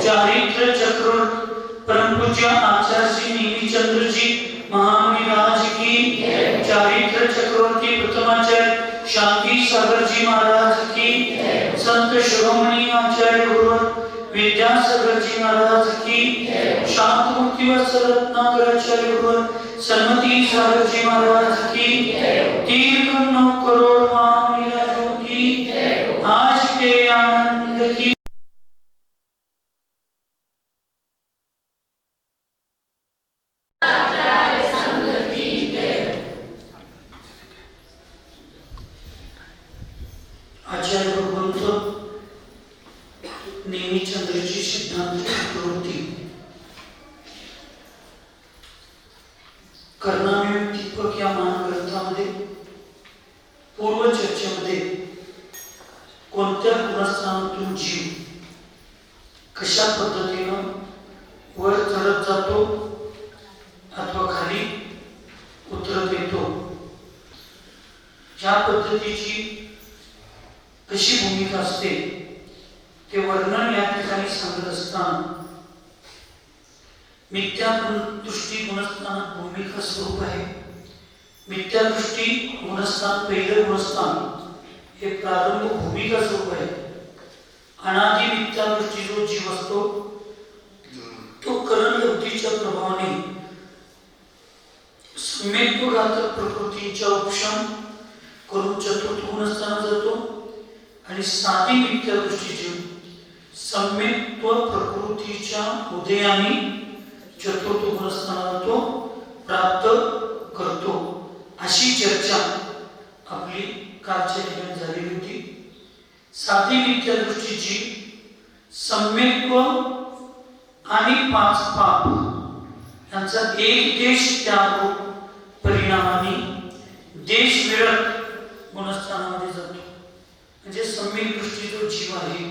चारित्र चक्रवर्ती परम पूज्य आचार्य श्री नेमीचंद्र जी महामुनिराज की, चारित्र चक्रवर्ती प्रथमाचार्य शांति सागर जी महाराज की, संत शिरोमणि आचार्य गुरुवर विद्यासागर जी महाराज की, शांत मुक्ति वत्सल रत्नाकराचार्य गुरुवर सन्मति सागर जी महाराज की, दीर्घ 9 करोड़ महामुनिराजों की, आज के आनंद की। आचार्य भगवंत नेमीचंद्रजी सिद्धांत प्रवृत्ती कर्णामय दीपक या महान ग्रंथामध्ये पूर्व चर्चेमध्ये कोणत्या गुणस्थानातून जीव कशा पद्धतीनं वर चढत जातो अथवा खाली उतरत येतो, ज्या पद्धतीची कशी भूमिका असते ते वर्णन या ठिकाणी सांगत असताना मिथ्या दृष्टी गुणस्थानात भूमिका स्वरूप आहे। मिथ्या दृष्टी गुणस्थान पहिलं गुणस्थान हे प्रारंभ भूमिका स्वरूप आहे। अनादि मिथ्या दृष्टी जो जीव असतो तो करण बुद्धीच्या प्रभावाने सम्यक्त्वघातक प्रकृतीच्या उपशम करून चतुर्थ गुणस्थानात जातो आणि साधी मिथ्या दृष्टी जीव सम्यक्त्व प्रकृतीच्या उदयाने चतुर्थ गुणस्थानाला तो प्राप्त करतो। अशी चर्चा आपली कालच्या ठिकाणी झालेली होती। साधी मिथ्या दृष्टी जीव सम्यक्त्व आणि 5 पाप यांचा एक देश त्याग परिणामाने देश विरत गुणस्थानामध्ये जातो। म्हणजे सम्यक दृष्टी जो जीव आहे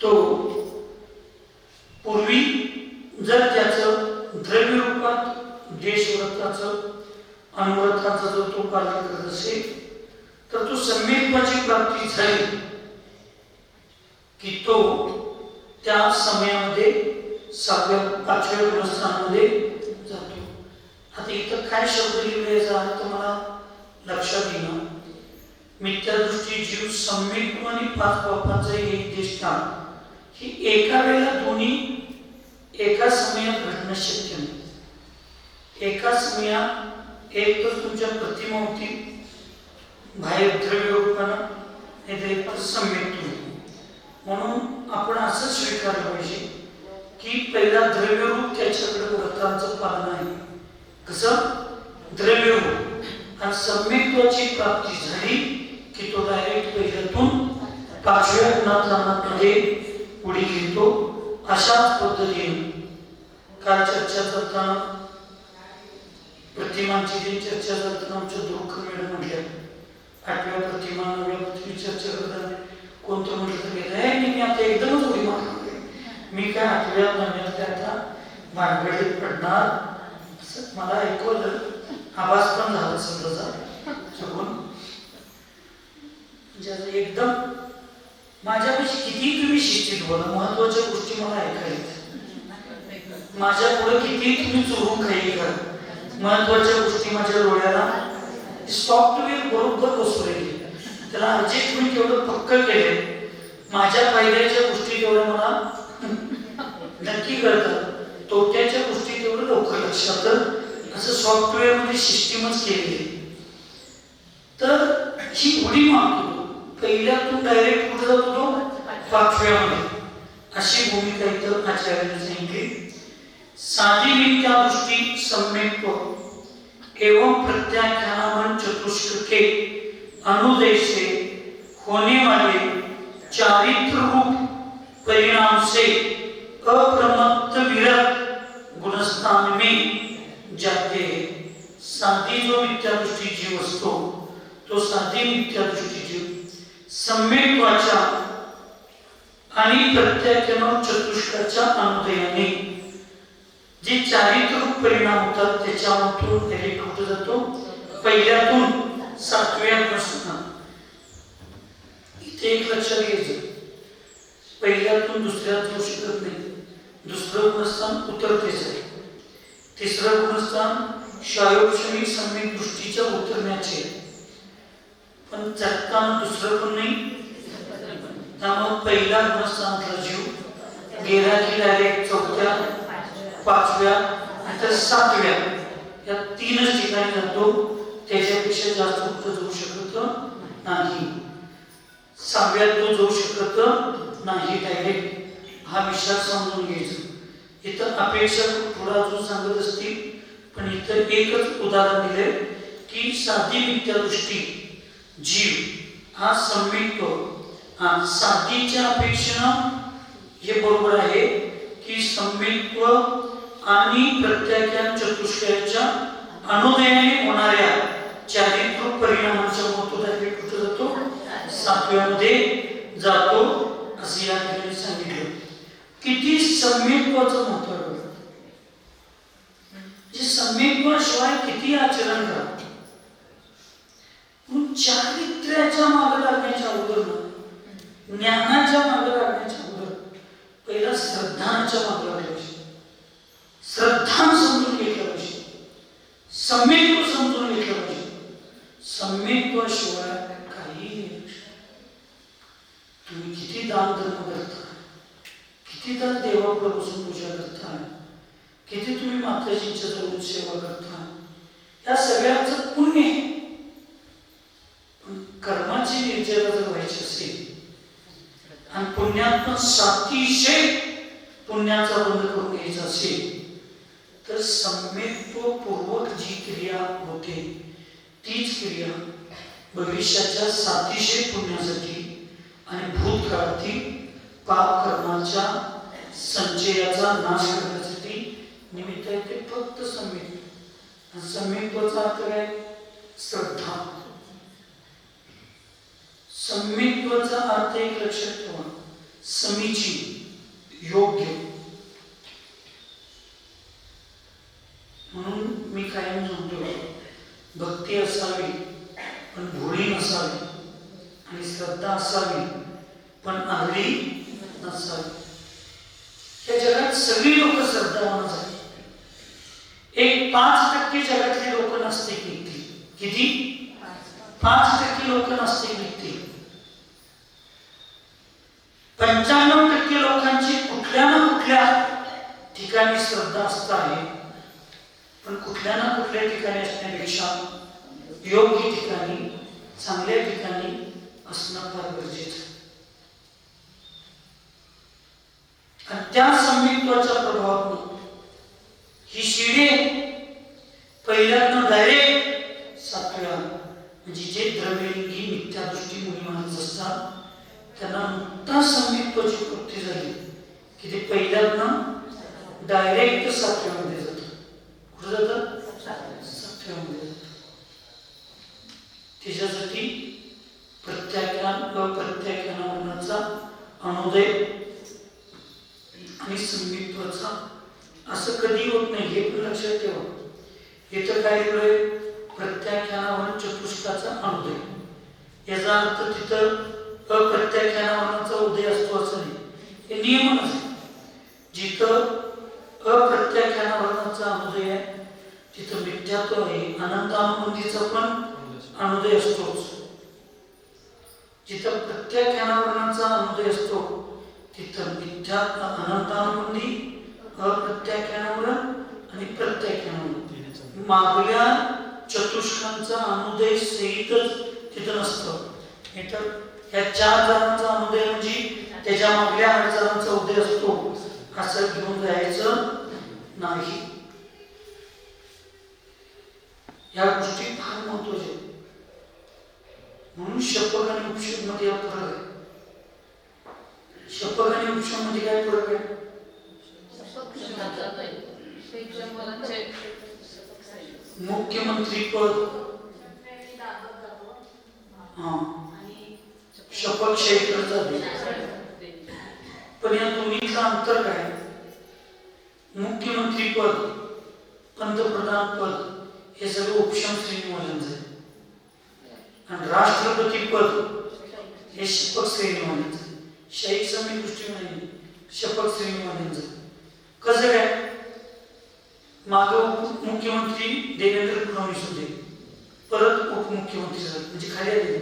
तो पूर्वी जर त्याचं द्रव्य रूपात देशव्रताचं अनुव्रताचा जो तो पालन करत असेल तर तो सम्यक्त्वाची प्राप्ती झाली की तो त्या समयामध्ये 7व्या-5व्या गुणस्थानामध्ये जातो। आता इथं काय शब्द लिहिले याचा अर्थ मला लक्षात येईना। मिथ्या दृष्टी जीव सम्यक्त्व आणि 5 पापांचा एक देश ही एका वेळेला दोन्ही एका समयात घडणं शक्य नाही। एका समयात एक तर तुमच्या प्रतिमा होती बाहेर द्रव्य रूपानं, नाहीतर एक तर सम्यक्त्व। म्हणून आपण असं स्वीकारलं पाहिजे की पहिला द्रव्यरूप त्याच्याकडे व्रतांचं पालन आहे। कसं द्रव्यरूप आणि सम्यक्त्वाची प्राप्ती झाली की तो डायरेक्ट पहिल्यातून 5व्या गुणस्थानामध्ये उडी घेतो। अशाच पद्धतीने काल चर्चा करताना प्रतिमांची जी चर्चा करताना आमच्या दुःख मॅडम म्हटल्या 8व्या प्रतिमा 9व्या प्रतिमा चर्चा करताना कोणतं म्हटलं तर मी आता एकदमच उडी मारणार, मी काय 8व्या 9व्या काय आता भानगडीत पडणार असं मला ऐकवलं। आवाज पण झाला सगळं चुकून। एकदम माझ्यापेक्षा किती तुम्ही शिस्तीत बोला, महत्वाच्या गोष्टी मला ऐकायच्या। माझ्या पुढे किती तुम्ही चोरून खाई करा, महत्वाच्या गोष्टी माझ्या डोळ्याला सॉफ्टवेअर बरोबर बसवले, त्याला ऍडजस्टमेंट एवढं पक्क केले, माझ्या फायद्याच्या गोष्टी तेवढ्या मला नक्की कळतात, तोट्याच्या गोष्टी तेवढं लवकर लक्षात असं सॉफ्टवेअर मध्ये सिस्टीमच केलेली। तर ही उडी मारतो पहिल्यातून डायरेक्ट कुठे जातो तो 5व्यामध्ये, अशी भूमिका इथं आचार्याने सांगितली। साधी मिथ्या दृष्टी सम्यक्त्व एवं प्रत्याख्यान चतुष्क के अनुदय से होने वाले चारित्र रूप परिणाम से अप्रमत्त विरत गुणस्थान में जाते हैं। साधी जो मिथ्या दृष्टी जीव असतो तो साधी मिथ्या दृष्टी जीव सम्यक्त्वाच्या आणि प्रत्याख्यान चतुष्काच्या अनुदयाने जे चारित्र रूप परिणाम होतात त्याच्यामधून डायरेक्ट कुठे जातो पहिल्यातून 7व्या प्रश्न। इथे एक लक्षात घ्यायचं, पहिल्यातून दुसऱ्यात जाऊ शकत नाही, दुसरं गुणस्थान उतरतेच आहे. तिसरं गुणस्थान शायोक्षणी सम्यक दृष्टीच्या उतरण्याचे, पण चटकान दुसरं पण नाही. त्यामुळे पहिला गुणस्थानातला जीव गेला की डायरेक्ट चौथ्या, पाचव्या आणि सातव्या या तीनच ठिकाणी जातो. त्याच्यापेक्षा जास्त कुठं जाऊ शकत नाही. सहाव्यात तो जाऊ शकत नाही डायरेक्ट. हा विचार समजून घ्यायचा. इथं अपेक्षा थोडा अजून सांगत असतील, पण इथं एकच उदाहरण दिले की साधी मिथ्या दृष्टी जीव हा सम्यकतो. साधीच्या अपेक्षेनं हे बरोबर आहे की सम्यकत्व आणि प्रत्याख्यान चतुष्टयाच्या अनुदयाने होणाऱ्या चारित्र्य परिणामांच्या महत्त्व डायरेक्ट कुठं जातो? सातव्यामध्ये जातो असे या ठिकाणी सांगितलं. किती सम्यकत्वाचं महत्त्व आहे. जे सम्यकत्वाशिवाय किती आचरण करा, चारित्र्याच्या मागे लागण्याच्या अगोदर, ज्ञानाच्या मागे लागण्याच्या अगोदर पहिला श्रद्धांच्या मागे लागलं पाहिजे. श्रद्धा समजून घेतलं पाहिजे, सम्यकत्व समजून घेतलं पाहिजे. सम्यकत्वाशिवाय काही नाही. तुम्ही किती दान धर्म करता, किती तर देवापुढे बसून पूजा करता, किती तुम्ही माताजींच्या जवळ सेवा करता, या सगळ्याचं पुण्य आहे. पण कर्माची निर्जरा जर व्हायची असेल आणि पुण्यात सातीशे पुण्याचा बंद करून घ्यायचा असेल तर सम्यकत्वपूर्वक जी क्रिया होते तीच क्रिया भविष्याच्या सातीशे पुण्यासाठी आणि भूतकाळातील पाप कर्माच्या संचयाचा नाश करण्यासाठी निमित्त आहे. ते फक्त सम्यक. सम्यकत्वाचा अर्थ काय? श्रद्धा. सम्यकत्वाचा अर्थ एक लक्षात ठेवा, समीचीन, योग्य. म्हणून मी कायम म्हणतो भक्ती असावी पण भोळी नसावी, आणि श्रद्धा असावी पण आगळी नसावी. या जगात सगळी लोक श्रद्धावान आहेत. एक 5% जगातली लोक नास्तिक निघतील. किती? 5% लोक नास्तिक निघतील. 95% लोकांची कुठल्या ना कुठल्या ठिकाणी श्रद्धा असता आहे, पण कुठल्या ना कुठल्या ठिकाणी असण्यापेक्षा योग्य ठिकाणी, चांगल्या ठिकाणी असणं फार गरजेचं. आणि त्या सम्यकत्वाच्या प्रभावातून ही शिडी पहिल्यांदा डायरेक्ट सातव्या, म्हणजे जे द्रव्यलिंगी मिथ्या दृष्टी मुली मानत असतात त्यांना नुकता सम्यकत्वाची प्राप्ती झाली की ते पहिल्यांदा डायरेक्ट सातव्यामध्ये जातात. कुठं जातात? सातव्यामध्ये जातात. त्याच्यासाठी प्रत्याख्यान अप्रत्याख्यानाचा अनुदय आणि सम्यकत्वाचा असं कधी होत नाही, हे पण लक्षात ठेवा. इथं काय केलंय? प्रत्याख्यानावर चतुष्टाचा अनुदय. याचा अर्थ तिथं अप्रत्याख्यानावरचा उदय असतो असं नाही, हे नियमच आहे. जिथं अप्रत्याख्यानावरचा अनुदय आहे तिथं मिथ्यात्व आहे. अनंतानुबंधीचा पण अनुदय असतोच. जिथं प्रत्याख्यानावरचा अनुदय असतो तिथं मिथ्या अनंतानुबंधी, अप्रत्याख्यानावरण आणि प्रत्याख्यानावरण. मागल्या चतुष्कांचा अनुदय सहितच तिथं नसतं. तर ह्या 4 जणांचा अनुदय म्हणजे त्याच्या मागल्या 8 जणांचा उदय असतो असं घेऊन जायचं नाही. या गोष्टी फार महत्वाच्या आहेत. म्हणून शपथ आणि उपशम मध्ये हा फरक आहे. शपथ आणि उपशम मध्ये काय फरक आहे? मुख्यमंत्री पद, शपथ क्षेत्र, पण या दोन्हीचं अंतर काय? मुख्यमंत्री पद, पंतप्रधान पद हे सगळं उपशम श्रेणीवाल्यांचं आहे, आणि राष्ट्रपती पद हे शपथ श्रेणीवाल्यांचं आहे. शाही समी दृष्टी नाही, शपथ श्रेणीवाल्यांचं. कसं काय? माग उपमुख्यमंत्री देवेंद्र फडणवीस होते, परत उपमुख्यमंत्री झाले, म्हणजे खाली आले.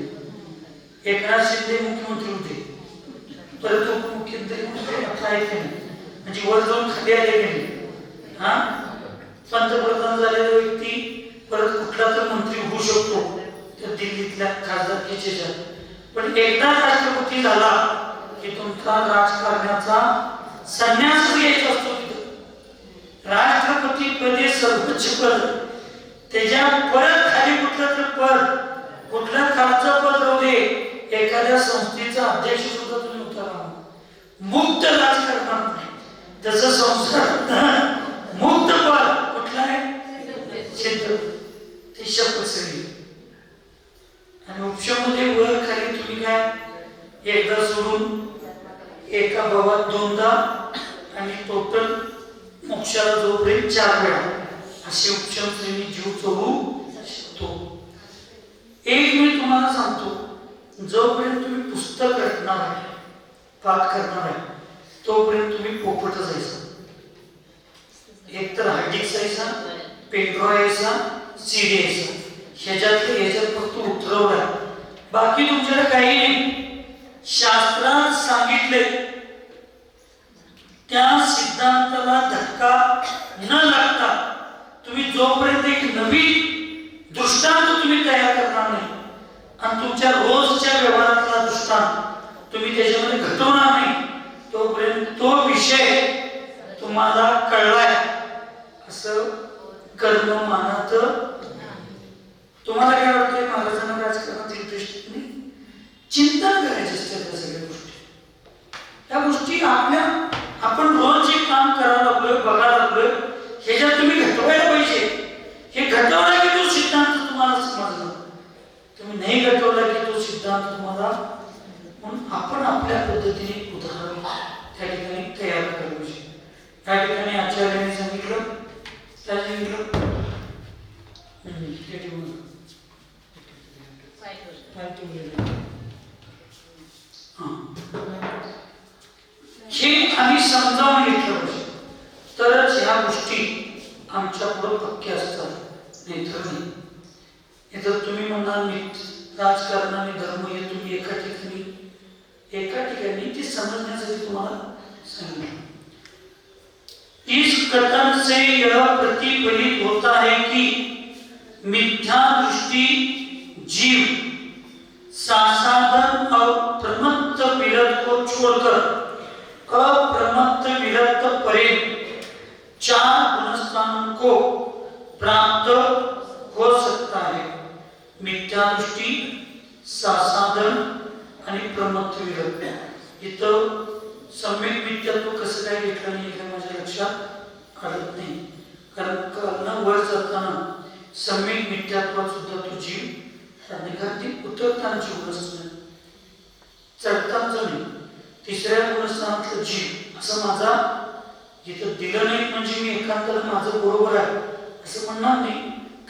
एकनाथ शिंदे मुख्यमंत्री होते, परत उपमुख्यमंत्री म्हणजे वर जाऊन खाली आले की नाही. हा, पंतप्रधान झालेला व्यक्ती परत कुठला तर मंत्री होऊ शकतो त्या दिल्लीतल्या खासदारकीच्या. पण एकदा राष्ट्रपती झाला की तुमचा राजकारणाचा संन्यास घ्यायचा असतो. तिथं राष्ट्रपती पदे सर्वोच्च पद, त्याच्या परत खाली कुठलं तर पद, कुठलं खालचं पद राहू दे, एखाद्या संस्थेचा अध्यक्ष सुद्धा तुम्ही उतारा मुक्त राजकारणात नाही. जसं संसार मुक्त पद कुठलं आहे, क्षेत्र, ते शपथ सगळी. आणि उपशामध्ये वर खाली तुम्ही काय एकदा सोडून एका भावात दोनदा आणि टोटल मोक्षाला जोपर्यंत 4 वेळा असे उपशम श्रेणी जीव चोरू शकतो. एक मी तुम्हाला सांगतो, जोपर्यंत तुम्ही पुस्तक रचणार आहे, पाठ करणार आहे, तोपर्यंत तुम्ही पोपट जायचं. एक तर हार्डिक जायचा, पेट्रो यायचा, सीडी यायचा, ह्याच्यात फक्त उतरवला, बाकी तुमच्याकडे काही नाही. शास्त्रात सांगितले त्या सिद्धांताला धक्का न लागता तुम्ही जोपर्यंत एक नवीन दृष्टांत तुम्ही तयार करणार नाही आणि तुमच्या रोजच्या व्यवहारातला दृष्टांत तुम्ही त्याच्यामध्ये घटवणार नाही, तोपर्यंत तो विषय तुम्हाला कळलाय असं कर्म मानत. तुम्हाला काय वाटतंय, महाराजांना राजकारणात इंटरेस्ट नाही, चिंतन करायचे असते त्या सगळ्या गोष्टी. त्या गोष्टी आपण रोज जे काम करायला लागलोय, बघायला लागलोय, ह्याच्यात तुम्ही घटवायला पाहिजे. हे घटवला की तो सिद्धांत तुम्हाला समजला, तुम्ही नाही घटवला की तो सिद्धांत तुम्हाला. म्हणून आपण आपल्या पद्धतीने उदाहरण त्या ठिकाणी तयार करायला पाहिजे. त्या ठिकाणी आचार्याने सांगितलं, काय सांगितलं, हे आम्ही समजावून घेतलं पाहिजे, तरच ह्या गोष्टी आमच्या पुढे पक्क्या असतात. नाही तर नाही. हे जर तुम्ही म्हणाल राजकारण आणि धर्म हे तुम्ही एका ठिकाणी ते समजण्यासाठी तुम्हाला सांगितलं. इस कथन से यह प्रतिफलित होता है कि मिथ्या दृष्टि जीव सासाधन और प्रमत्त विरत को छोड़कर अप्रमत्त विरत परे 4 गुणस्थानों को प्राप्त हो सकता है. मिथ्या दृष्टि, सासाधन आणि प्रमत्त विरत. इथं सम्यक मिथ्यात्व कसं काय घेतलं नाही हे माझ्या लक्षात आलं नाही. कारण कर्ण वर जाताना सम्यक मिथ्यात्वात सुद्धा तो जीव निघाती उतरतानाची गुणस्थान, चढतानाच नाही. 3ऱ्या गुणस्थानातलं जीव असं माझा इथं दिलं नाही म्हणजे मी एकांतर माझं बरोबर आहे असं म्हणणार नाही.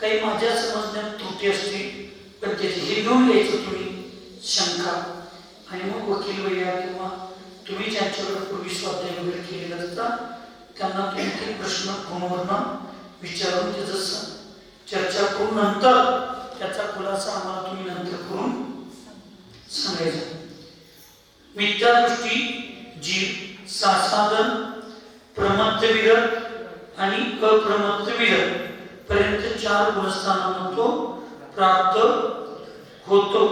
काही माझ्या समजण्यात त्रुटी असते, पण त्याचे हे घेऊन घ्यायचं तुम्ही शंका. आणि मग वकील वगैरे किंवा तुम्ही ज्यांच्याकडे पूर्वी स्वाध्याय वगैरे केलेला असता त्यांना तुम्ही ते प्रश्न फोनवरनं विचारून त्याचं चर्चा करून नंतर त्याचा खुलासा आम्हाला तुम्ही नंतर करून सांगायचा. मिथ्या दृष्टी, जीव, सासाधन, प्रमत्त विरत आणि अप्रमत्त विरत पर्यंत 4 गुणस्थानांना तो प्राप्त होतो.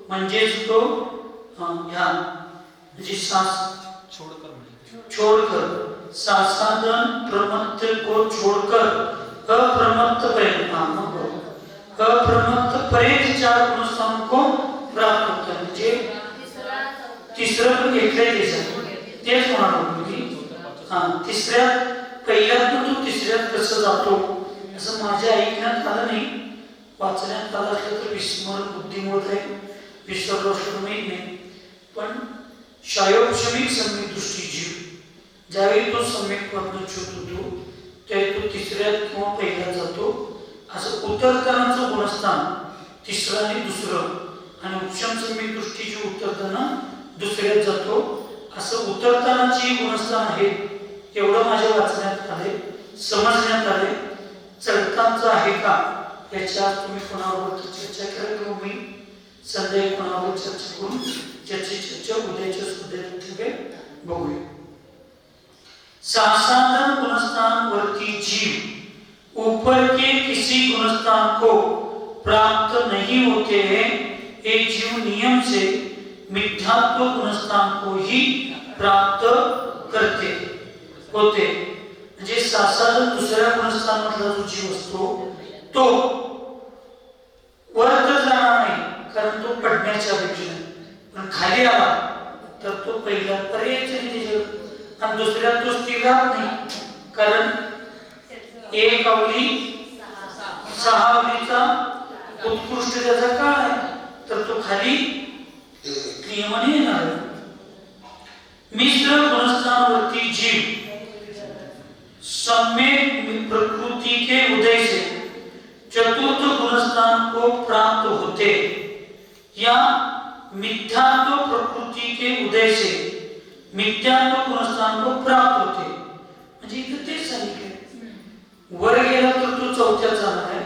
म्हणजेच तो ह्या म्हणजे छोड़कर सासाधन प्रमत्त को छोड़कर अप्रमत्त पर्यंत अप्रमत्त पर्यंत 4 गुणस्थानों को प्राप्त होता है. म्हणजे तिसरं पण घेतलंय तेच म्हणालो की पहिल्यात तो तिसऱ्यात कसं जातो असं माझ्या ऐकण्यात आलं नाही, वाचण्यात आलं असलं तर विस्मरण बुद्धिमुळे काही विसरलो असलं माहीत नाही. पण शायोपशमिक सम्यक दृष्टी जीव ज्यावेळी तो सम्यक पद्धत होतो त्यावेळी तो 3ऱ्यात किंवा पहिल्यात जातो. असं उतरतानाचं गुणस्थान 3रं आणि 2रं आणि उपशम सम्यक दृष्टी जी उतरताना 2ऱ्यात जातो. असं उतरतानाची गुणस्थान आहे एवढं एवढं माझ्या वाचण्यात आले, समजण्यात आले. चढतांचं आहे का याच्या तुम्ही कोणाबरोबर चर्चा करा किंवा मी संध्याकाळी कोणाबरोबर चर्चा करून ज्याची चर्चा उद्याच्या बघूया. सासाधन गुणस्थान वरती जीव ऊपर के किसी गुणस्थान को प्राप्त नहीं होते हैं. ये जीव नियम से मिथ्यात्व गुणस्थान को ही प्राप्त करते होते. म्हणजे सासाधन दुसऱ्या गुणस्थानातला जो जीव असतो तो वर तर जाणार नाही, कारण तो पडण्याच्या अपेक्षेने, पण खाली आला तर तो पहिला पर्यायच नाही, आणि दुसऱ्यात तो स्थिर राहत नाही, कारण एक अवली सहा अवलीचा उत्कृष्ट त्याचा काळ आहे, तर तो खाली नियमाने येणार. मिश्र गुणस्थानावरती जीव सम्यक प्रकृति के उदय से चतुर्थ गुणस्थान को प्राप्त होते या मिथ्यात्व प्रकृति के उदय से मिथ्यात्व गुणस्थान को प्राप्त होते. म्हणजे इथे तेच सांगितले, वर गेला तर तो चौथ्यात जाणार आहे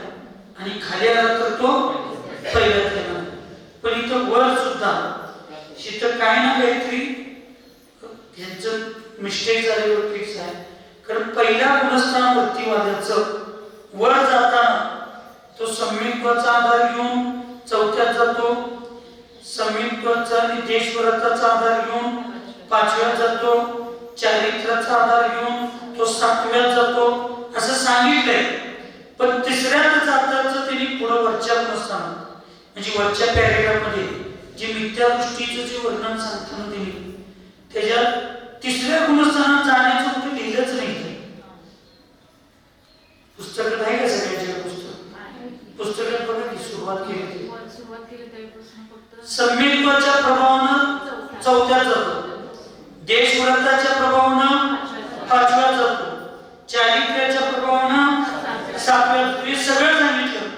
आणि खाली आला तर तो पहिल्यात येणार आहे. पण इथं वर सुद्धा इथं काय ना काहीतरी ह्यांचं मिस्टेक झालेलं फिक्स आहे, कारण पहिल्या गुणस्थानावरती वाल्याचं वर जाताना तो सम्यक्त्वाचा आधार घेऊन चौथ्यात जातो, सम्यक्त्वाचा आणि देशवरताचा आधार घेऊन पाचव्यात जातो, चारित्र्याचा आधार घेऊन तो सातव्यात जातो असं सांगितलंय. पण तिसऱ्यात जाताचं त्यांनी पुढे वरच्या गुणस्थानात म्हणजे वरच्या पॅरेग्राफ मध्ये जे मिथ्या दृष्टीचं जे वर्णन सांगताना त्यांनी त्याच्यात तिसऱ्या गुणस्थानात जाण्याचं कुठे लिहिलंच नाही. पुस्तकात आहे का सगळ्यांच्या पुस्तकात बघा की सुरुवात केली सम्यक्त्वाच्या प्रभावानं चौथ्यात जातो, देशव्रताच्या प्रभावानं पाचव्यात जातो, चारित्र्याच्या प्रभावानं सातव्यात, हे सगळं सांगितलं.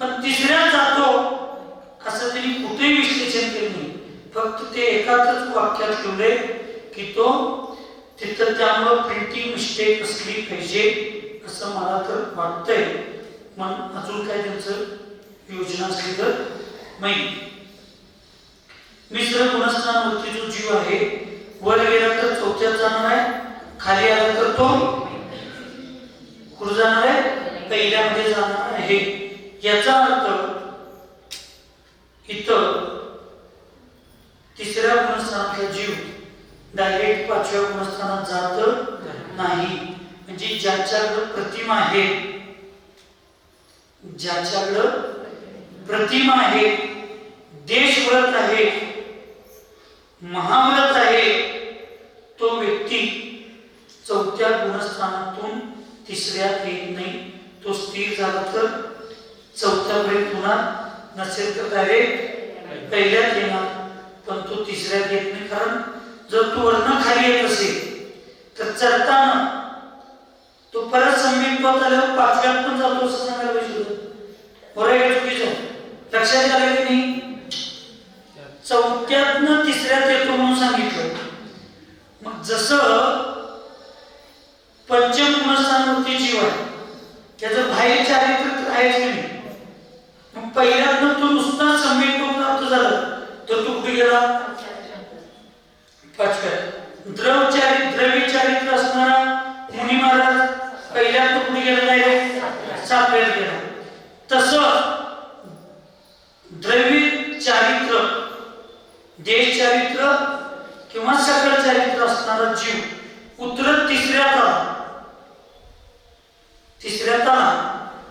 पण तिसऱ्यात जातो असं त्यांनी कुठेही विश्लेषण केलं नाही, फक्त ते एकाच वाक्यात ठेवले की तो तिथं त्यामुळे प्रिंटिंग मिस्टेक असली पाहिजे असं मला तर वाटतंय. मग अजून काय त्यांचं योजना असली तर माहिती. मिश्र गुणस्थानावरती जो जीव आहे वर गेला तर चौथ्यात जाणार आहे, खाली आला तर तो कुठे जाणार आहे, पहिल्यामध्ये जाणार आहे. याचा अर्थ इथं तिसऱ्या गुणस्थानातला जीव डायरेक्ट पाचव्या गुणस्थानात जात नाही. म्हणजे ज्याच्याकडे प्रतिमा आहे, ज्याच्याकडे प्रतिमा आहे, देशव्रत आहे, महाव्रत आहे, तो व्यक्ती चौथ्या गुणस्थानातून तिसऱ्यात येत नाही. तो स्थिर झाला तर चौथ्यापर्यंत होणार, नसेल तर डायरेक्ट पहिल्यात येणार, पण तो तिसऱ्यात येत नाही. कारण जर तो वर्ण खाली येत असेल तर चढताना तो परत सम्यक्त्वात आल्यावर पाचव्यात पण जातो असं सांगायला पाहिजे. बरोबर चुकीचं लक्षात आलं की नाही. चौथ्यातनं तिसऱ्यात येतो म्हणून सांगितलं. मग जसं पंचम गुणस्थानावरती जीव आहे त्याचं बाह्य चारित्र्य आहेच नाही, मग पहिल्यातनं तो नुसता सम्यक्त्व प्राप्त झाला तर तो कुठे गेला, पाचव्यात. द्रव्य चारित्र्य असणारा मुनी महाराज पहिल्यात कुठे गेला नाही, सातव्यात गेला. तसं द्रव्य चारित्र्य, देश चारित्र्य किंवा सकल चारित्र्य असणारा जीव उतरत तिसऱ्यात आला,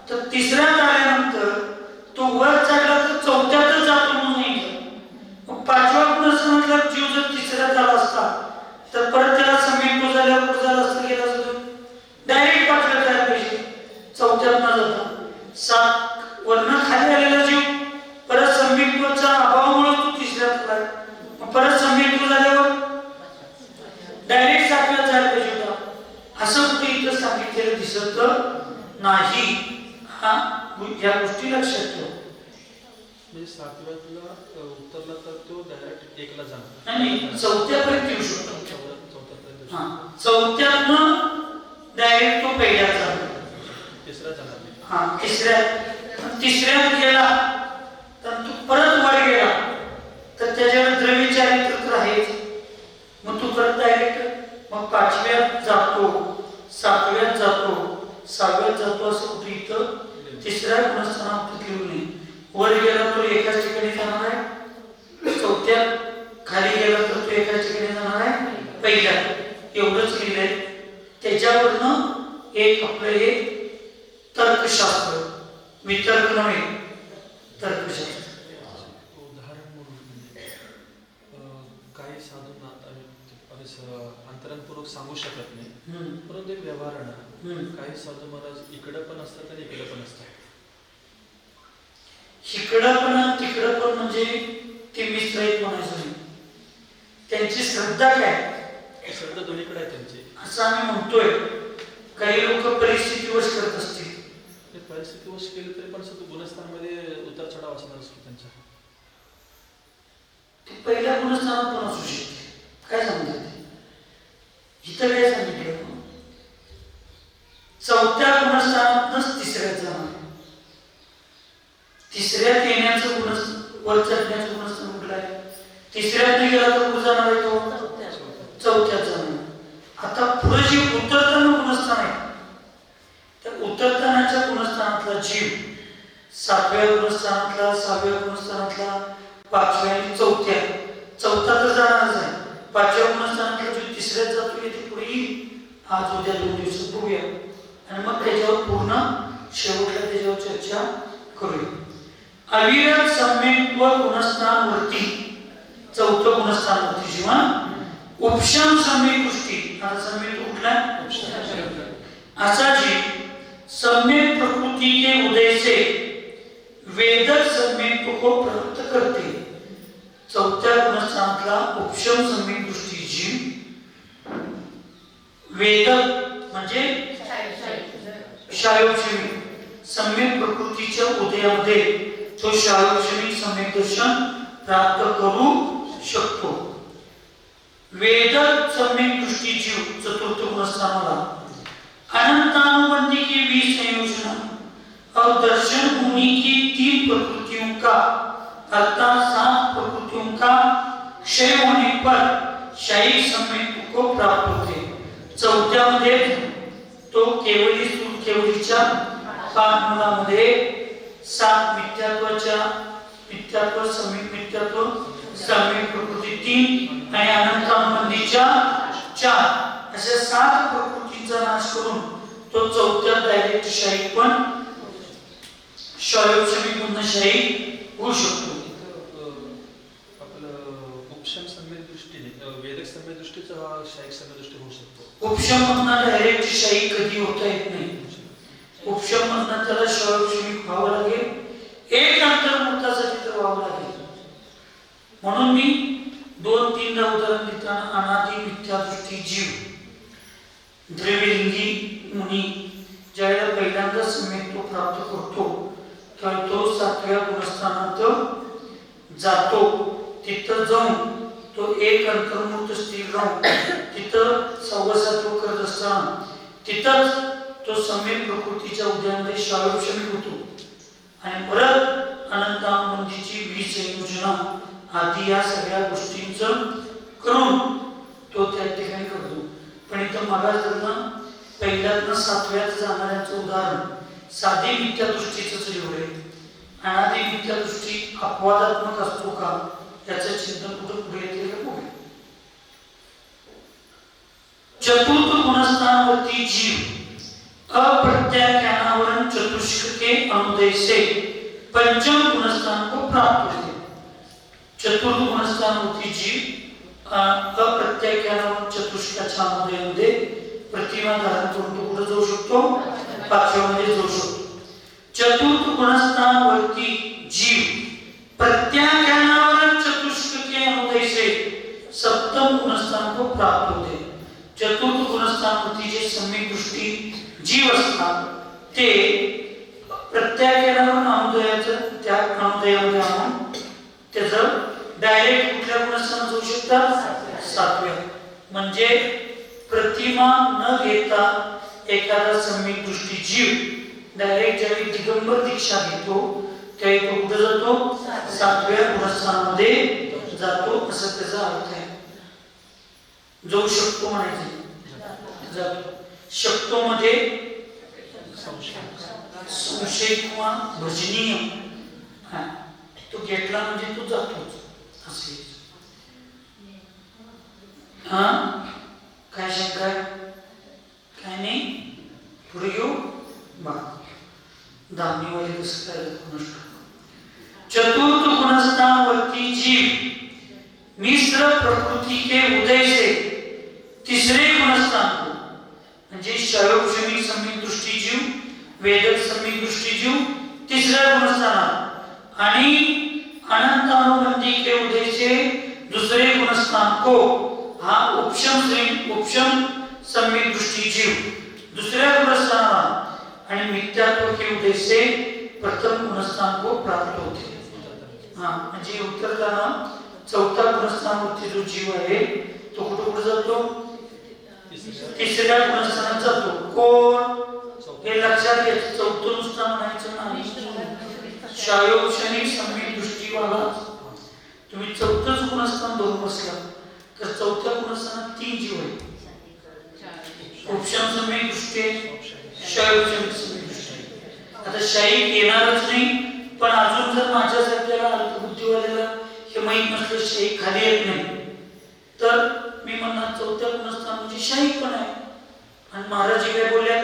तर तिसऱ्यात आल्यानंतर तो वर चढला तर चौथ्यातच जातो म्हणून नाही. पाचव्या गुणस्थानातला जीव जर तिसऱ्यात आला असता तर परत त्याला सम्यक्त्व झाल्यावर पुढे झाला असता, गेला असता डायरेक्ट पाचव्यात जायला पाहिजे, चौथ्यात न जाता. सात वर्ण खाली आलेला जीव परत सम्यक्त्वाच्या अभावामुळे तो तिसऱ्यात आला, परत सम्यक्त्व झाल्यावर डायरेक्ट सातव्यात जायला पाहिजे होता. असं कुठे इथं सांगितलेलं दिसत नाही. हा या गोष्टी लक्षात ठेवा. म्हणजे सातव्यातला उत्तरला तर तो डायरेक्ट एकला जाणार नाही, चौथ्यापर्यंत येऊ शकतो. चौथ्यातनं तिसऱ्यात गेला तर तू परत वर गेला तर त्याच्यावर द्रव्य चारित्र्य तर आहेच, मग तू परत डायरेक्ट मग 5व्यात जातो, 7व्यात जातो, 6व्यात जातो असं कुठे इथं तिसऱ्या गुणस्थानात लिहू नये. वर गेला तो एकाच ठिकाणी जाणार आहे, 4थ्यात खाली गेला तर तो एकाच ठिकाणी जाणार आहे पहिल्यात, एवढंच लिहिलंय. त्याच्यावरनं एक आपलं हे तर्कशास्त्र, वितर्क नव्हे तर्कशास्त्र. उदाहरण म्हणून काही साधूंना अंतरंगपूर्वक सांगू शकत नाही, परंतु एक व्यवहारानं काही साधू महाराज इकडं पण असतात आणि इकडं पण असतात. इकडं पण तिकडं पण म्हणजे ते मिश्र आहेत म्हणायचं नाही. त्यांची श्रद्धा काय, श्रद्धा दोन्हीकडे आहे त्यांची असं आम्ही म्हणतोय. काही लोक परिस्थितीवश करत असतील, परिस्थितीवश केली तरी पण गुणस्थानामध्ये उतार चढाव असणारच की त्यांचा. ते पहिल्या गुणस्थानात पण असू शकते. काय सांगतात इथं काय सांगितलं, 4थ्या गुणस्थानातच तिसऱ्यात जाणार. तिसऱ्यात येण्याचं वर चढण्याचं गुणस्थान कुठलं आहे, तिसऱ्यात नाही गेला तर कुठं जाणार आहे तो 4थ्यात जाणार. आता पुढे जे उतरताना गुणस्थान आहे त्या उतरतानाच्या गुणस्थानातला जीव 7व्या गुणस्थानातला, 6व्या गुणस्थानातला, 5व्या आणि 4था तर जाणारच आहे. 5व्या गुणस्थानातला जो तिसऱ्यात जातो येथे पुढे येईल. आज उद्या 2 दिवसात बघूया आणि मग त्याच्यावर पूर्ण शेवटला त्याच्यावर चर्चा करूया. अविरत सम्यक्त्व गुणस्थानवरती 4थं गुणस्थानवरती जीवन उपशम सम्यक दृष्टी. आता सम्यक कुठला असा जीव सम्यक प्रकृति के उदय से वेदक सम्यक्त्व को प्राप्त करते. 4थ्या गुणस्थानातला उपशम सम्यक दृष्टी जीव वेदक म्हणजे शायोक्षमी सम्यक प्रकृतीच्या उदयामध्ये तो शायोक्षमी सम्यक दर्शन प्राप्त करू शकतो. वेदक सम्यक दृष्टी जीव 4th गुणस्थानाला अनंतानुबंधी की 20 संयोजन और दर्शन भूमि की 3 प्रकृतियों का अर्थात 7 प्रकृतियों का क्षय होने पर शाही सम्यक को प्राप्त होते. 4थ्या मध्ये तो केवली स्थूल केवलीच्या पाठमूलामध्ये 7 मिथ्यात्व सम्यक मिथ्यात्व सम्यक प्रकृती 3 आणि अनंतानुबंधीच्या 4 अशा 7 प्रकृतींचा नाश करून तो 4थ्या डायरेक्ट शाही पण शायोक्षमी गुणशाही होऊ शकतो. आपलं उपशम सम्यक दृष्टीने वेदक सम्यक दृष्टीचा शाहीक सम्यक दृष्टी होऊ शकतो. उपशम मधनं डायरेक्ट शाही कधी होता येत नाही. उपशम मधनं त्याला शायोक्षमी व्हावं लागेल, एक अंतर्मुक्तासाठी तर व्हावं लागेल. म्हणून मी 2-3 उदाहरण देताना अनादि मिथ्या दृष्टी जीव द्रव्यलिंगी मुनी ज्यावेळेला पहिल्यांदा सम्यक्त्व प्राप्त करतो तर तो 7व्या गुणस्थानात जातो. तिथं जाऊन तो एक अंतर्मुक्त स्थिर राहून तिथं सहवासात्व करत असताना तिथंच तो सम्यक प्रकृतीच्या उदयामध्ये शायोक्षमी होतो आणि परत अनंतानुबंधीची 20 संयोजना आधी या सगळ्या गोष्टींचं करून तो त्या ठिकाणी करतो. पण इथं मागासनं पहिल्यातनं 7व्यात जाणाऱ्यांचं उदाहरण साधी मिथ्या दृष्टीच लिहिलंय. अनादी मिथ्या दृष्टी अपवादात्मक असतो का याचं चिंतन कुठं पुढे येते का बघूया. 4th गुणस्थानावरती जीव अप्रत्याख्यानावरण चतुष्क के अनुदय से 5म गुणस्थान को प्राप्त होते. 4th गुणस्थानावरती जीव अप्रत्याख्यानावरण चतुष्काच्या अनुदयामध्ये प्रतिमा धारण करून तो कुठे जाऊ शकतो, 5व्यामध्ये जाऊ शकतो. 4th गुणस्थानावरती जीव प्रत्याख्यानावरण चतुष्क के अनुदय से 7म गुणस्थान को प्राप्त होते. 4th गुणस्थानावरती जे सम्यक दृष्टी जीव असतात ते प्रत्याख्यानावरून अनुदयाचं त्या अनुदयामध्ये आणून त्याचं डायरेक्ट कुठल्या गुणस्थानात जाऊ शकतात, 7व्या. म्हणजे प्रतिमा न घेता एखादा सम्यक दृष्टी जीव डायरेक्ट ज्यावेळी दिगंबर दीक्षा घेतो त्यावेळी तो कुठे जातो 7व्या गुणस्थानामध्ये जातो, असं त्याचा अर्थ आहे. जाऊ शकतो म्हणायचे, जातो. शकतो मध्ये संशय किंवा भजनीय, तो घेतला म्हणजे तो जातोच असे. हा काय शंका आहे? काय नाही, पुढे घेऊ बा. दामिवाले कसं काय चतुर्थ गुणस्थान वरती जीव मिश्र प्रकृति के उदय से तीसरे गुणस्थान को म्हणजे क्षयोक्षमिक सम्यक दृष्टी जीव, वेदक सम्यक दृष्टी जीव तिसऱ्या गुणस्थानात आणि अनंतानुबंधी के उदय से दूसरे गुणस्थान को हा उपशम सम्यक दृष्टी जीव दुसऱ्या गुणस्थानात आणि मिथ्यात्व के उदय से प्रथम गुणस्थान को प्राप्त होते. म्हणजे उत्तरताना चौथा गुणस्थानावरती जो जीव आहे तो कुठे जातो? तिसऱ्या गुणस्थानात जातो. कोण? हे लक्षात घ्या. चौथं नुसतं म्हणायचं नाही, क्षयोक्षमिक सम्यक दृष्टीवाला. तुम्ही चौथंच गुणस्थान धरून बसला तर चौथ्या गुणस्थानात 3 जीव आहेत. उपशम सम्यक दृष्टी, क्षयोक्षमिक सम्यक दृष्टी. आता शाही येणारच नाही, पण अजून जर माझ्यासारख्याला अल्पबुद्धीवाल्याला हे माहीत नसलं शाही खाली येत नाही तर मी म्हणणार चौथ्या गुणस्थान म्हणजे शाही पण आहे. आणि महाराज काय बोलल्या,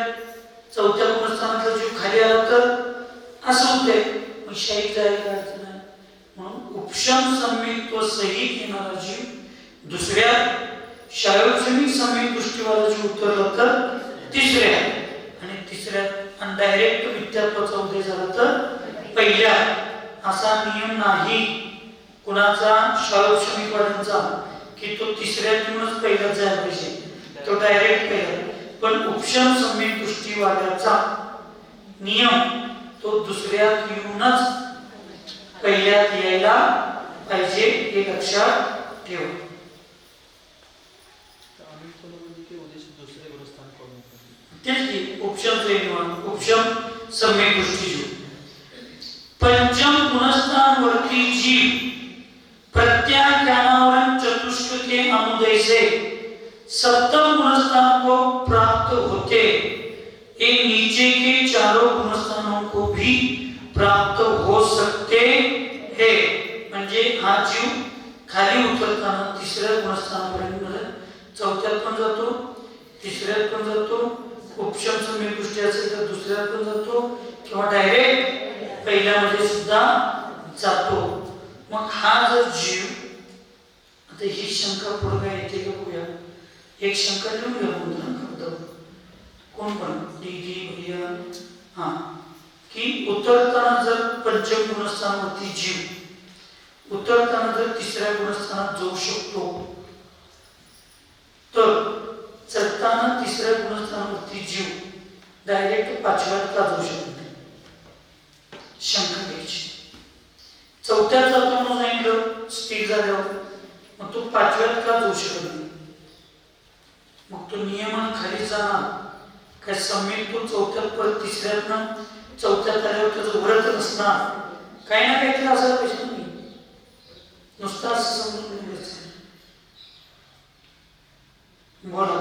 चौथ्या गुणस्थानातला जीव खाली आला तर असं होतंय, मग शाही जायला काय अर्थ नाही. म्हणून उपशम सम्यक्त्व सहित येणारा जीव दुसऱ्या, क्षयोक्षमिक सम्यक दृष्टीवाला जीव उतरला तर तिसऱ्या, आणि तिसऱ्यात आणि डायरेक्ट मिथ्यात्वाचा उदय झाला तर पहिल्या. असा नियम नाही कुणाचा, क्षयोक्षमिक वाल्यांचा, की तो तिसऱ्यातूनच पहिला जायला पाहिजे, तो डायरेक्ट पहिला. पण उपशम सम्यक दृष्टीवाल्याचा नियम तो दुसऱ्यात येऊनच पहिल्यात यायला पाहिजे, हे लक्षात ठेवा. तेच की उपशम सम्यक दृष्टी जीव. पंचम गुणस्थान वरती जीव प्रत्याख्यानावरण चतुष्ट के अनुदय से सप्तम गुणस्थान को प्राप्त होते, ये नीचे के चारों गुणस्थानों को भी प्राप्त हो सकते हैं. म्हणजे हा जीव खाली उतरताना तिसऱ्या गुणस्थानापर्यंत चौथ्यात पण जातो, तिसऱ्यात पण जातो, उपशम सम्यक दृष्टी असेल तर दुसऱ्यात पण जातो, किंवा डायरेक्ट पहिल्यामध्ये सुद्धा जातो. मग हा जर जीव, आता ही शंका पुढे येते का बघूया. एक शंका लिहून घ्या मुद्रण, कोण पण दीदी भैया, हा, की उतरताना जर पंचम गुणस्थानावरती जीव उतरताना जर तिसऱ्या गुणस्थानात जाऊ शकतो तर चढताना तिसऱ्या गुणस्थानावरती जीव डायरेक्ट 5व्यात का जाऊ शकत नाही, शंका घ्यायची. चौथ्यात जातो म्हणून सांगितलं स्थिर झाल्यावर, मग तो 5व्यात का जाऊ शकत नाही. मग तो नियमन खाली जाणार काय, सम्यक तो चौथ्यात परत तिसऱ्यातनं चौथ्यात आल्यावर त्याचं व्रत नसणार, काही ना काहीतरी असायला पाहिजे नाही, नुसतं असं समजून घ्यायचं. बोला,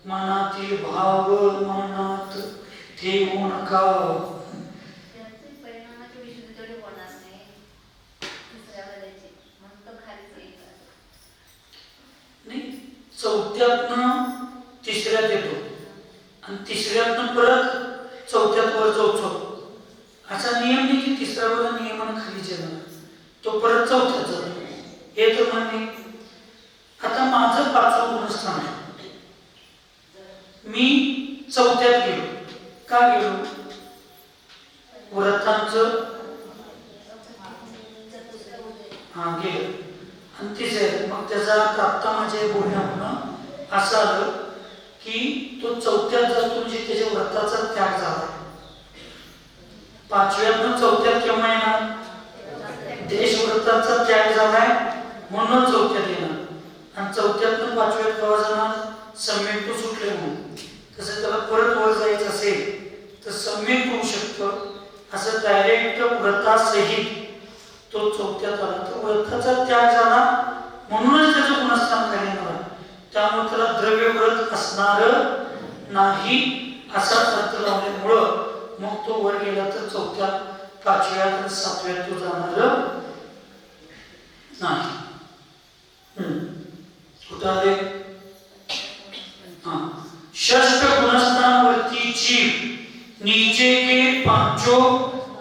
मनातील भाव मनात ठेवू नका. चौथ्यातनं तिसऱ्यात येतो आणि तिसऱ्यातनं परत चौथ्यात वर जाऊ, असा नियम नाही की तिसऱ्या वेळेला नियमानं खाली येणार, तो परत चौथ्यात जातो, हे तर मान्य. आता माझं 5वं गुणस्थान आहे, मी चौथ्यात गेलो, का गेलो? व्रतांचं गेलो आणि तिसऱ्यात. मग त्याचा आता माझ्या बोलण्यावरून असं आलं की तो चौथ्यात जातो म्हणजे त्याच्या व्रताचा त्याग झाला. 5व्यातनं चौथ्यात केव्हा येणार? देशव्रताचा त्याग झालाय म्हणून चौथ्यात येणार, आणि चौथ्यातनं 5व्यात केव्हा जाणार? सम्यक तो सुटले म्हणून. तसं त्याला परत वर जायचं असेल तर सम्यक होऊ शकतो. असं डायरेक्ट व्रतासहित तो चौथ्यात आला तर व्रताचा त्याग झाला म्हणूनच त्याचं गुणस्थान खाली आलं. त्यामुळे त्याला द्रव्य व्रत असणार नाही असा अर्थ लावल्यामुळं मग तो वर गेला तर चौथ्यात, पाचव्यात आणि सातव्यात तो जाणार नाही. कुठं आले? षष्ठ गुणस्थानवरती जीव नीचे के पांचों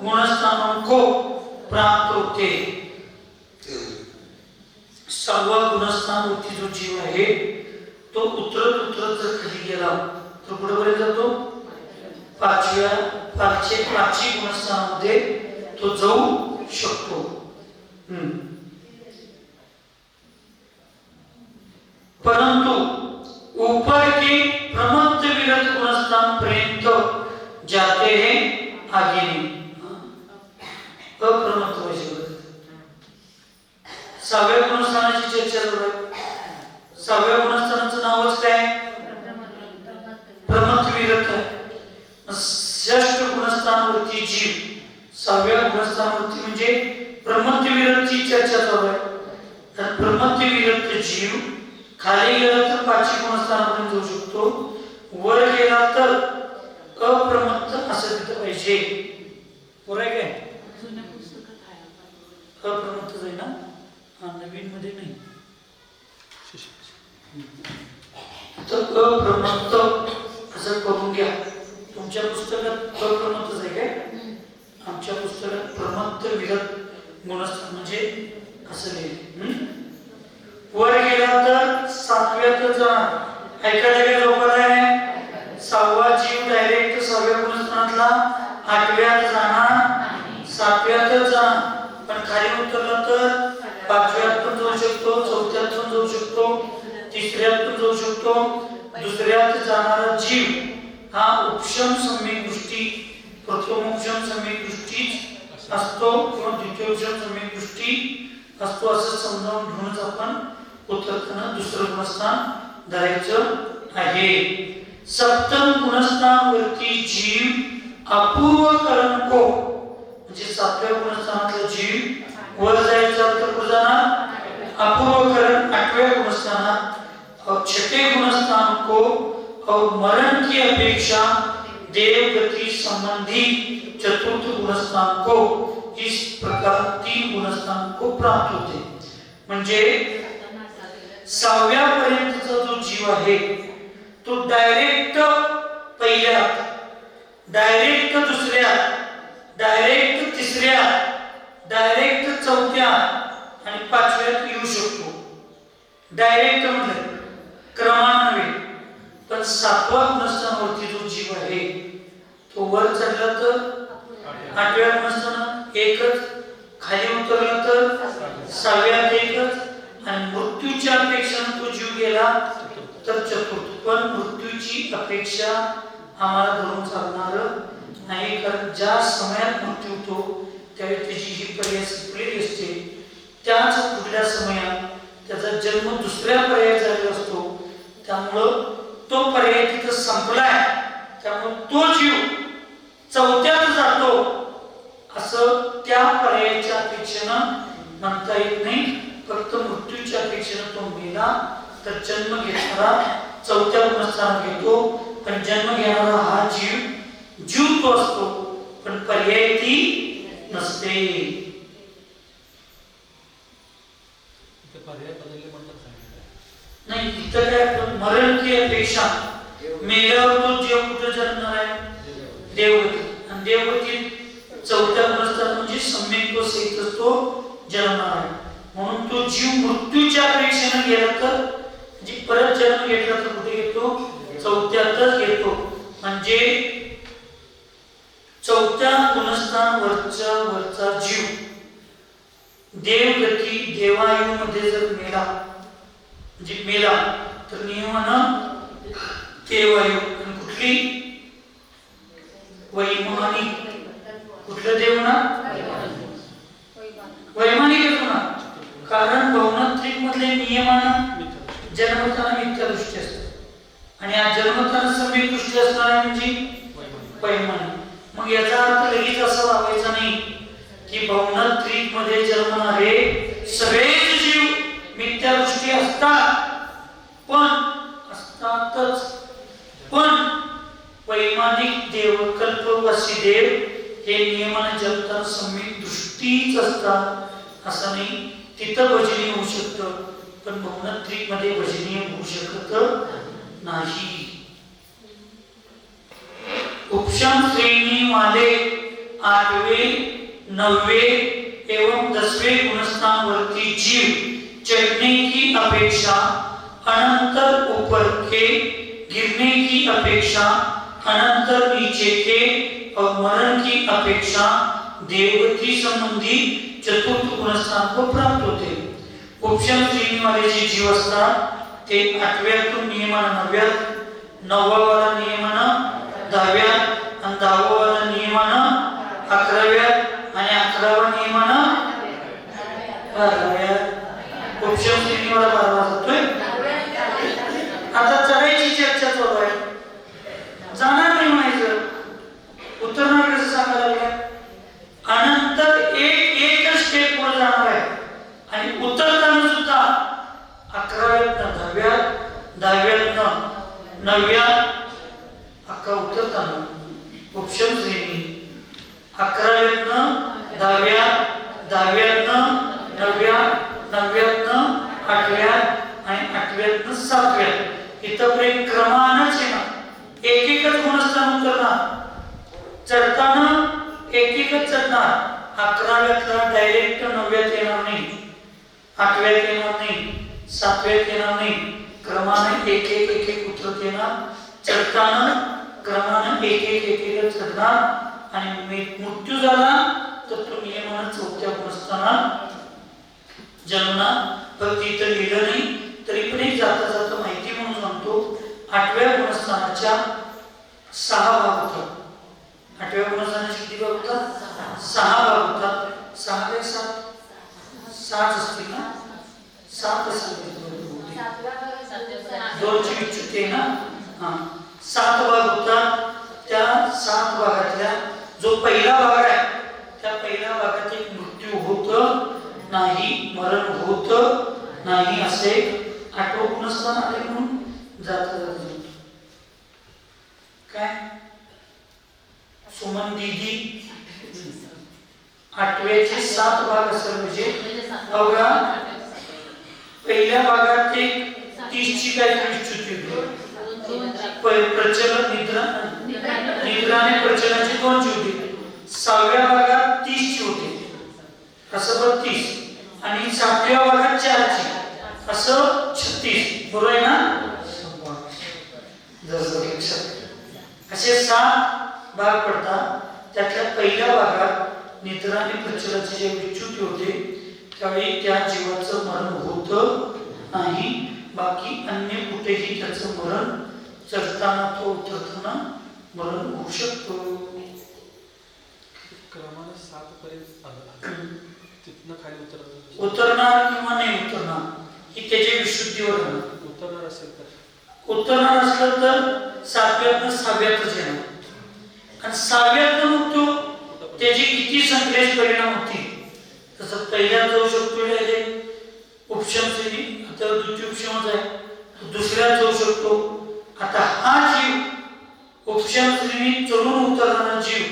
गुणस्थानों को प्राप्त होते. सहावा गुणस्थानवरती जो जीव आहे तो उतरत उतरत जर खाली गेला तर पुढे पर्यंत जातो पाचवी गुणस्थानामध्ये तो जाऊ शकतो. परंतु ऊपर के प्रमत्त विरत गुणस्थान पर्यंत जाते हैं आगे नहीं. अप्रमत्त वैसे सहाव्या गुणस्थानाची चर्चा चालू आहे. सहाव्या गुणस्थानाचं नावच काय? प्रमत्त विरत आहे. षष्ठ गुणस्थानावरती जीव सहाव्या गुणस्थानावरती म्हणजे प्रमत्त विरतची चर्चा चालू आहे. तर प्रमत्त विरत जीव खाली गेला तर पाचवी गुणस्थानापर्यंत जाऊ शकतो, वर गेला तर अप्रमत्त असं तिथं पाहिजे. बरोबर आहे काय? अप्रमत्त आहे ना, हा नवीन मध्ये नाही. तर अप्रमत्त असं करून घ्या. तुमच्या पुस्तकात अप्रमत्तच आहे काय? आमच्या पुस्तकात प्रमत्त विरत गुणस्थान म्हणजे असं लिहिलं. वर गेला तर सातव्यात जाणार. ऐकायला काय लोकल आहे? सहावा जीव डायरेक्ट सहाव्या गुणस्थानातला आठव्यात जाणार, सातव्यातच जाणार. पण खाली उतरला तर पाचव्यात पण जाऊ शकतो, चौथ्यात पण जाऊ शकतो, तिसऱ्यात पण जाऊ शकतो. दुसऱ्यात जाणारा जीव हा उपशम सम्यक दृष्टी, प्रथमोपशम सम्यक दृष्टीच असतो किंवा द्वितीयोपशम सम्यक दृष्टी असतो असं समजावून घेऊनच आपण उतरताना दुसरं गुणस्थान धरायचं आहे. सप्तम गुणस्थान वरती जीव अपूर्व करण को म्हणजे सातव्या गुणस्थानातला जीव वर जायचा तर कुठे जाणार? अपूर्व करण आठव्या गुणस्थानात और छठे गुणस्थान को और मरण की अपेक्षा देव गति संबंधी चतुर्थ गुणस्थान को इस प्रकार तीन गुणस्थान को प्राप्त होते. म्हणजे सहाव्या पर्यंतचा जो जीव आहे तो डायरेक्ट पहिल्यात, डायरेक्ट दुसऱ्यात, डायरेक्ट तिसऱ्यात, डायरेक्ट चौथ्यात आणि पाचव्यात येऊ शकतो. डायरेक्ट म्हणजे क्रमान्वये. पण सातवा गुणस्थानावरती जो जीव आहे तो वर चढला तर आठव्या गुणस्थानात एकच, खाली उतरला तर सहाव्यात एकच आणि मृत्यूच्या अपेक्षेने तो जीव गेला तर चतुर्थ. पण मृत्यूची अपेक्षा आम्हाला धरून चालणार नाही, कारण ज्या समयात मृत्यू होतो त्यावेळी त्याची जी पर्याय संपलेली असते, त्याच पुढल्या समयात त्याचा जन्म दुसऱ्या पर्याय झालेला असतो. त्यामुळं तो पर्याय तिथं संपलाय, त्यामुळे तो जीव चौथ्यात जातो असं त्या पर्यायाच्या अपेक्षेनं म्हणता येत नाही. फक्त मृत्यूच्या अपेक्षेनं तो मेला तर जन्म घेणारा चौथ्या गुणस्थानात घेतो. पण जन्म घेणारा हा जीव तो असतो, पण पर्याय ती नसते. पर्याय बदलले म्हणतात नाही, इथं काय मरण की अपेक्षा मेल्यावर तो जीव कुठे जन्मणार आहे? देवगती. आणि देवगती चौथ्या गुणस्थान म्हणजे सम्यक तो सहित तो जन्मणार आहे. म्हणून तो जीव मृत्यूच्या अपेक्षेने गेला तर म्हणजे परत जन्म घेतला तर कुठे घेतो? चौथ्यातच घेतो. म्हणजे चौथ्या गुणस्थान वरचा जीव देवगती देवायुमध्ये जर मेला म्हणजे मेला तर नियमानं देवायु. आणि कुठली? वैमानिक. कुठलं देव ना? वैमानिक येतो ना, कारण भवनात्रिक मधले नियमानं जन्मताना मिथ्या दृष्टी असतात आणि आज जन्मताना सम्यक दृष्टी असणार म्हणजे वैमानिक. मग याचा अर्थ लगेच असा लावायचा नाही की भवनात्रिक मध्ये जन्मणारे सगळेच जीव मिथ्या दृष्टी असतातच पण वैमानिक देव कल्पवासी देव हे नियमाने जगतात सम्यक दृष्टीच असतात असं नाही. तिथं भजनीय होऊ शकतं पण भवनात्रिक मध्ये भजनीय होऊ शकत नाही. उपशम श्रेणी वाले 8वे 9वे एवं 10वें गुणस्थान वर्ती जीव चढ़ने की अपेक्षा अनंतर ऊपर के, गिरने की अपेक्षा अनंतर नीचे के और मरण की अपेक्षा देवगति संबंधी चतुर्थ गुणस्थान को प्राप्त होते. उपशम श्रेणी वाले जे जीव असतात ते 8व्यातून नियमानं 9व्यात, 9वावाला नियमानं 10व्यात आणि 10वावाला नियमानं 11व्यात आणि 11वा नियमानं 12व्यात. उपशम श्रेणीवाला 12वा जातोय. आता चढायची चर्चा चालू आहे. जाणार नाही म्हणायचं, उतरणार कसं सांगायला लागलं. अनंतर एकच स्टेप पुढे जाणार आहे आणि उतरताना सुद्धा 11व्यातनं 10व्यात, 10व्यातनं 9व्यात अक्का उतरताना उपशम श्रेणी 11व्यातनं 10व्यात, 10व्यातनं 9व्यात, 9व्यातनं 8व्यात आणि 8व्यातनं 7व्यात इथपर्यंत क्रमानंच आहे ना. एक-एकच गुणस्थान उतरणार, चढताना एक-एकच चढणार. 11व्यातला डायरेक्ट 9व्यात येणार नाही, 8व्यात येणार नाही, 7व्यात येणार नाही. क्रमाने एक-एक उतरत येणार. चढताना क्रमाने एक-एक चढणार आणि मृत्यू झाला तर तो नियमानं 4थ्या गुणस्थानात जन्मणार. पण तिथं लिहिलं नाही तरी पण एक जाता जाता माहिती म्हणून सांगतो. 8व्या गुणस्थानाच्या 6 भाग होतात. 8व्या गुणस्थानाचे किती भाग होतात? 6 भाग होतात. 6 काय 7 असतील ना, 7 असतील. 2ची विच्युती आहे ना. 7 भाग होतात. त्या 7 भागातल्या जो पहिला भाग आहे त्या पहिल्या भागात एक मृत्यू होत नाही, मरण होत नाही. असे 8वं गुणस्थान आले म्हणून जात काय सुमन दीदी 8व्याचे 7 भाग असेल म्हणजे बघा. पहिल्या भागात एक 30ची काय विच्युती होती. प्रचलन निद्रा आणि प्रचलनाची 2ची होती. 6व्या भागात 30ची होती असं 32 आणि 7व्या भागात 4ची असं 36. बरोबर आहे ना. असे 7 भाग पडतात. त्यातल्या पहिल्या भागात निद्रा आणि प्रचलनाची जे विच्युती होते त्यावेळी त्या जीवाचं मरण होत नाही. बाकी अन्य कुठेही त्याचं मरण चढताना तो उतरताना मरण होऊ शकतो. क्रमाने 7 पर्यंत तिथनं खाली उतरणार किंवा नाही उतरणार ही त्याच्या विशुद्धीवर आहे. उतरणार असेल तर उतरणार असलं तर 7व्यातनं 6व्यातच येणार आणि 6व्यातनं मग तो त्याची किती संक्लेश परिणाम होती. तसं पहिल्यात जाऊ शकतो उपशम श्रेणी, आता द्वितीय उपशमच आहे, दुसऱ्यात जाऊ शकतो. आता हा जीव उपशम श्रेणी चढून उतरणारा जीव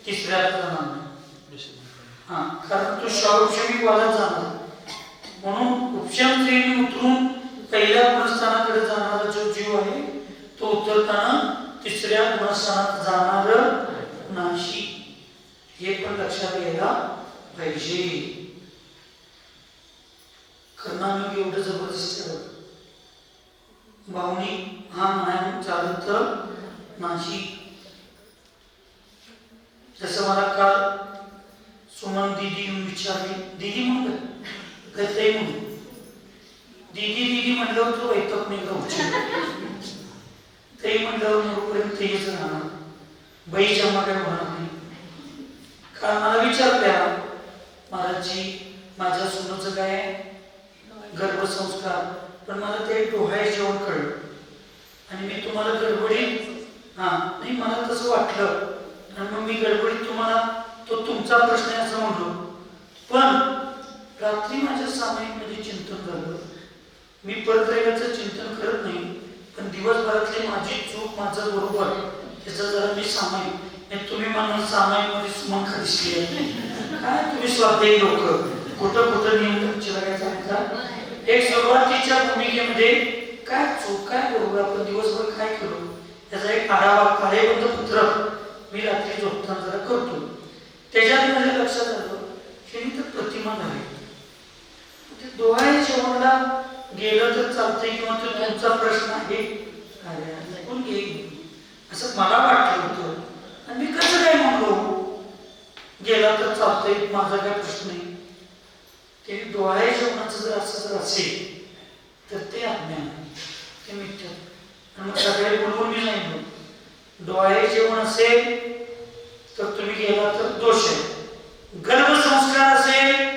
तिसऱ्यात जाणार नाही. कारण तो शावक्षमिक वादात जाणार. म्हणून उपशम श्रेणी उतरून पहिल्या गुणस्थानाकडे जाणारा जो जीव आहे तो उतरताना तिसऱ्या गुणस्थानात जाणार नाही. हे पण लक्षात घ्यायला पाहिजे. कर्णानुग एवढं जबरदस्त भावनिक हा म्हणायला चालत नाही. जसं मला काल सुमन दीदी विचारली, दीदी म्हणून गते म्हणून दीदी दीदी म्हणलं होतं वैतक नाही गावची ते म्हणलं मोरपर्यंत तेच राहणार. बाई जमा काय होणार नाही. काल मला विचारल्या महाराजजी माझ्या सुनाचं काय गर्भसंस्कार, पण मला ते डोहाळे जेवण कळलं आणि मी तुम्हाला गडबडीत नाही मला तसं वाटलं आणि मग मी गडबडीत तुम्हाला तो तुमचा प्रश्न आहे असं म्हणलो. पण रात्री माझ्या सामायिकमध्ये चिंतन झालं. मी परत्रयाचं चिंतन करत नाही, पण दिवसभरातली माझी चूक, माझं बरोबर त्याचं जरा मी सामायिक, तुम्ही मला सामायिकमध्ये सुमंखा दिसली आहे. काय तुम्ही स्वाध्यायी लोक, कुठं कुठं नियम चिरागायचा. एक सुरुवातीच्या भूमिकेमध्ये काय चूक, काय बरोबर, आपण दिवसभर काय केलो त्याचा एक आढावा, कार्यबद्ध पत्रक मी रात्री झोपताना जरा करतो. त्याच्यात माझ्या लक्षात आलं की तर प्रतिमा झाली. ते डोळ्या जेवणाला गेलं तर चालतंय किंवा तो तुमचा प्रश्न आहे कोण घेईल असं मला वाटलं होतं. आणि मी कसं काय म्हणलो गेला तर चालतंय, माझा काय प्रश्न नाही. ते डोळ्या जेवणाचं जर असं जर असेल तर ते अज्ञान, ते मिथ्या. आणि मग सगळे बोलवून मी सांगितलं डोळे जेवण असेल तर तुम्ही गेला तर दोष आहे. गर्भसंस्कार असेल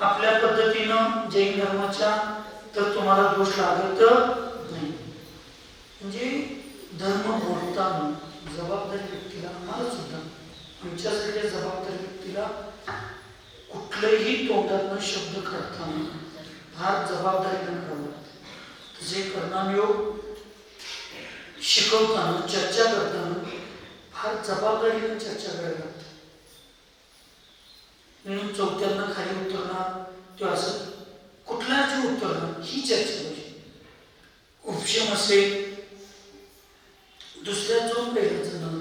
आपल्या पद्धतीनं जैन धर्माच्या तर तुम्हाला दोष लागत नाही. म्हणजे धर्म बोलताना जबाबदारी व्यक्तीला, आम्हाला सुद्धा आमच्यासारख्या जबाबदारी व्यक्तीला कुठलंही तोंडातनं शब्द करताना फार जबाबदारीनं करावं. जे कर्णायोग शिकवताना, चर्चा करताना फार जबाबदारीनं चर्चा करायला लागतं. म्हणून चौथ्यांना खाली उतरणार किंवा असं कुठल्याच उतरणार ही चर्चा पाहिजे. उपशम असेल दुसऱ्या जाऊन पहिला जाणार,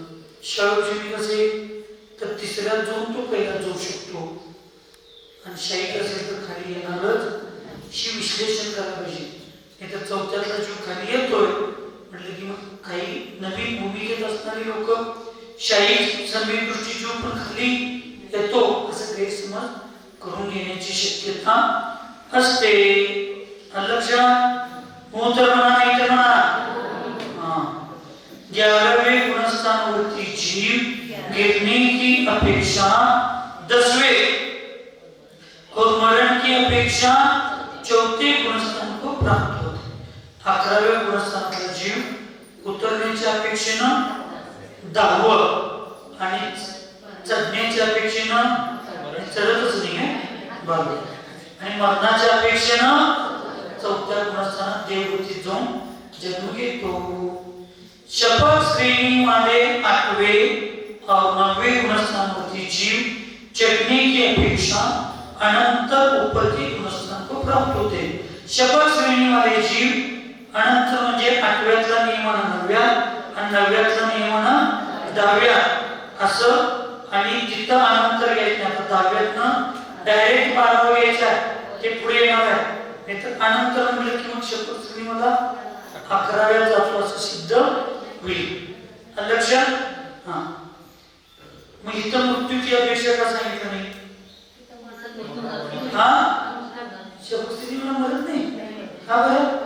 शाळोपशमिक असेल तर तिसऱ्या जाऊन तो पहिला जाऊ शकतो, आणि शाहीक असेल तर खाली येणारच. ही विश्लेषण करायला पाहिजे. नाही तर चौथ्यातला जीव खाली येतोय म्हटलं की मग काही नवीन भूमिकेत असणारी लोक शाही समीर दृष्टी जीव पण खाली येतो असं गैरसमज करून घेण्याची शक्यता असते. लक्षात हो तर म्हणा, नाही तर म्हणा. 11वें गुणस्थानावरती जीव गिरने की अपेक्षा 10वें और मरण की अपेक्षा 4थे गुणस्थान को प्राप्त होते. 11व्या गुणस्थानातला जीव उतरण्याच्या अपेक्षेनं 10वं आणि चढण्याच्या अपेक्षेनं चढतच नाही आहे बरोबर, आणि मरणाच्या अपेक्षेनं 4थ्या गुणस्थानात देवगतीत जाऊन जन्म घेतो. शपथ श्रेणी वाले 8वें और 9वें गुणस्थानावरती जीव चढ़ने की अपेक्षा अनंत ऊपर के गुणस्थान को प्राप्त होते. शपथ श्रेणी वाले जीव अनंत म्हणजे 8व्यातला नियमानं 9व्या आणि 9व्यातला नियमानं 10व्या असं, आणि जिथं अनंतर घ्यायचं आता 10व्यातनं डायरेक्ट 12व्या घ्यायचं ते पुढे येणार आहे. नाहीतर अनंतर म्हटलं की मग शपथ श्रेणी मला 11व्या जातो असं सिद्ध होईल. लक्षात. हा मग इथं मृत्यूची अपेक्षा का सांगितलं नाही? हा शपथ श्रेणी मला मरत नाही का बरं?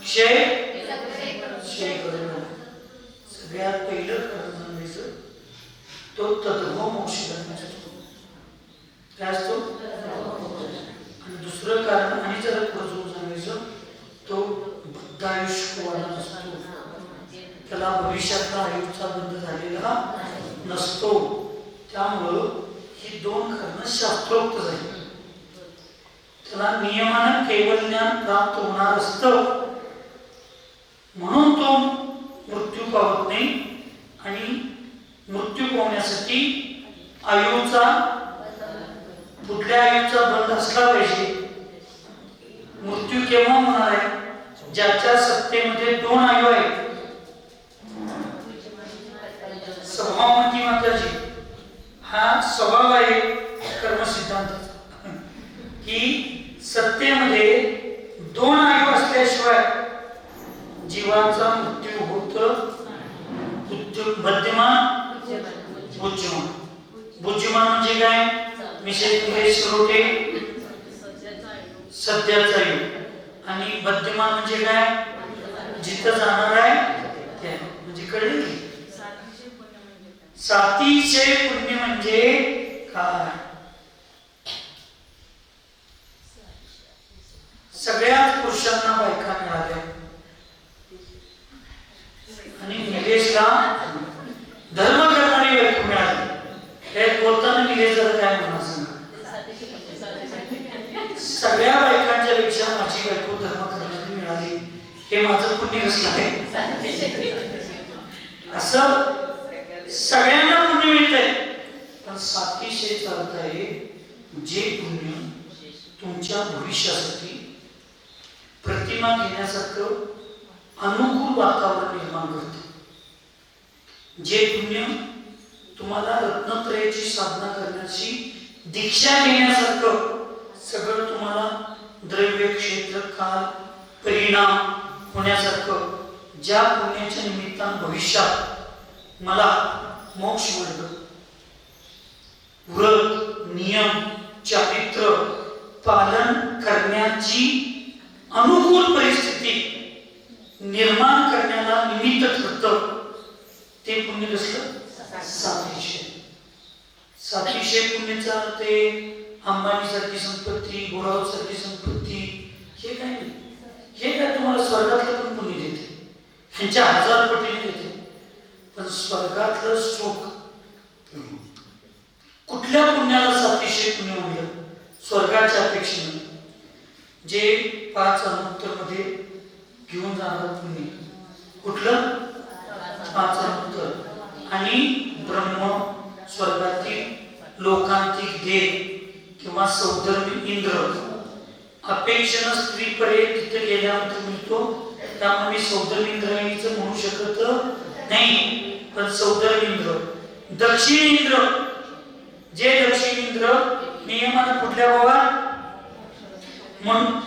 क्षय करणं सगळ्यात पहिलं कारण सांगायचं तो तत्व मोक्ष करण्याचा काय असतो. आणि दुसरं कारण आणि जरा पुढे सांगायचं तो बद्धायुष्यवाला असतो, त्याला भविष्यातला आयुष्याचा बंध झालेला नसतो. त्यामुळं ही 2 कारणं शास्त्रोक्त झाली. त्याला नियमानं केवळ ज्ञान प्राप्त होणार असतं म्हणून तो मृत्यू पावत नाही. आणि मृत्यू पावण्यासाठी आयुचा कुठल्या आयुचा बंध असला पाहिजे. मृत्यू केव्हा होणार आहे? ज्याच्या सत्तेमध्ये 2 आयु आहेत. स्वभावमती माताजी हा स्वभाव आहे कर्म सिद्धांताचा की सत्तेमध्ये 2 आयु असल्याशिवाय जीवाचा मृत्यू होत. मध्यमान बुद्धिमान. बुद्धिमान म्हणजे काय? मिसेस रोटे सध्याचा युग. आणि मध्यमान म्हणजे काय? जिथं जाणार आहे ते म्हणजे कळेल. सातीशय पुण्य म्हणजे काय? सगळ्याच पुरुषांना बायका मिळाल्या. पेक्षा धर्म करणारी बायको मिळाली. हे बोलताना निघायचं काय म्हणा सांगा. सगळ्या बायकांच्या पेक्षा माझी बायको धर्म करणारी मिळाली, हे माझं पुण्य कसलं आहे. असं सगळ्यांना पुण्य मिळतंय. पण सातिशेचा अर्थ आहे जे पुण्य तुमच्या भविष्यासाठी प्रतिमा घेण्यासारखं अनुकूल वातावरण निर्माण करते. जे पुण्य तुम्हाला रत्नत्रयाची साधना करण्याची दीक्षा घेण्यासारखं सगळं तुम्हाला द्रव्य क्षेत्र काल परिणाम होण्यासारखं ज्या पुण्याच्या निमित्तानं भविष्यात मला मोक्ष मिळतो, व्रत नियम चारित्र्य पालन करण्याची अनुकूल परिस्थिती निर्माण करण्याला निमित्त ठरतं, ते पुण्य कसलं. सातिशय पुण्याचा ते अंबानीसारखी संपत्ती, गोरावसारखी संपत्ती हे काय नाही. हे काय तुम्हाला स्वर्गातलं पण पुण्य देते, ह्यांच्या 1000 पटीने देते. पण स्वर्गातलं सुख कुठल्या पुण्याला सातिशय पुण्य म्हणलं. स्वर्गाच्या अपेक्षेने जे 5 अनंतर मध्ये घेऊन जाणार पुण्य कुठलं. 5 अनंतर आणि ब्रह्म स्वर्गातील लोकांतिक देव किंवा सौधर्मी इंद्र अपेक्षेनं स्त्री पर्यंत तिथे गेल्यानंतर मिळतो. त्यामुळे मी सौधर्मी इंद्रायणीचं म्हणू शकत नाही, पण सौधर्मी इंद्र दक्षिण इंद्र, जे दक्षिण इंद्र नियमानं कुठल्या बाबा म्हणून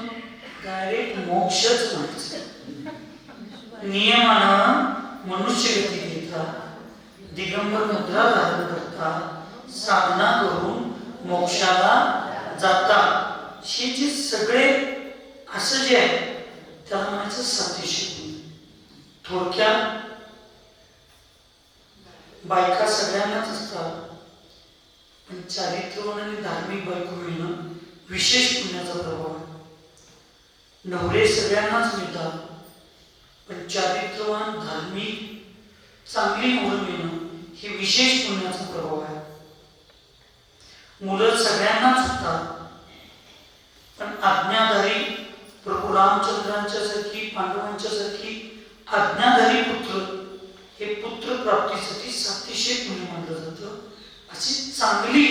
डायरेक्ट मोक्षच म्हणायचं. नियमानं मनुष्य गती घेतात, दिगंबर मुद्रा धारण करतात, साधना करून मोक्षाला जातात. हे जे सगळे असं जे आहे त्याला म्हणायचं सातिशय. थोडक्यात बायका सगळ्यांनाच असतात, पण चारित्र्यवान आणि धार्मिक बायको मिळणं विशेष पुण्याचा प्रभाव आहे. नवरे सगळ्यांनाच मिळतात, पण चारित्र्यवान धार्मिक चांगली मुलं मिळणं हे विशेष पुण्याचा प्रभाव आहे. मुलं सगळ्यांनाच होतात, पण आज्ञाधारी प्रभू रामचंद्रांच्या सारखी पांडवांच्या सारखी आज्ञाधारी पुत्र हे पुत्र प्राप्तीसाठी सातिशय पुण्य मानलं जातं. अशी चांगली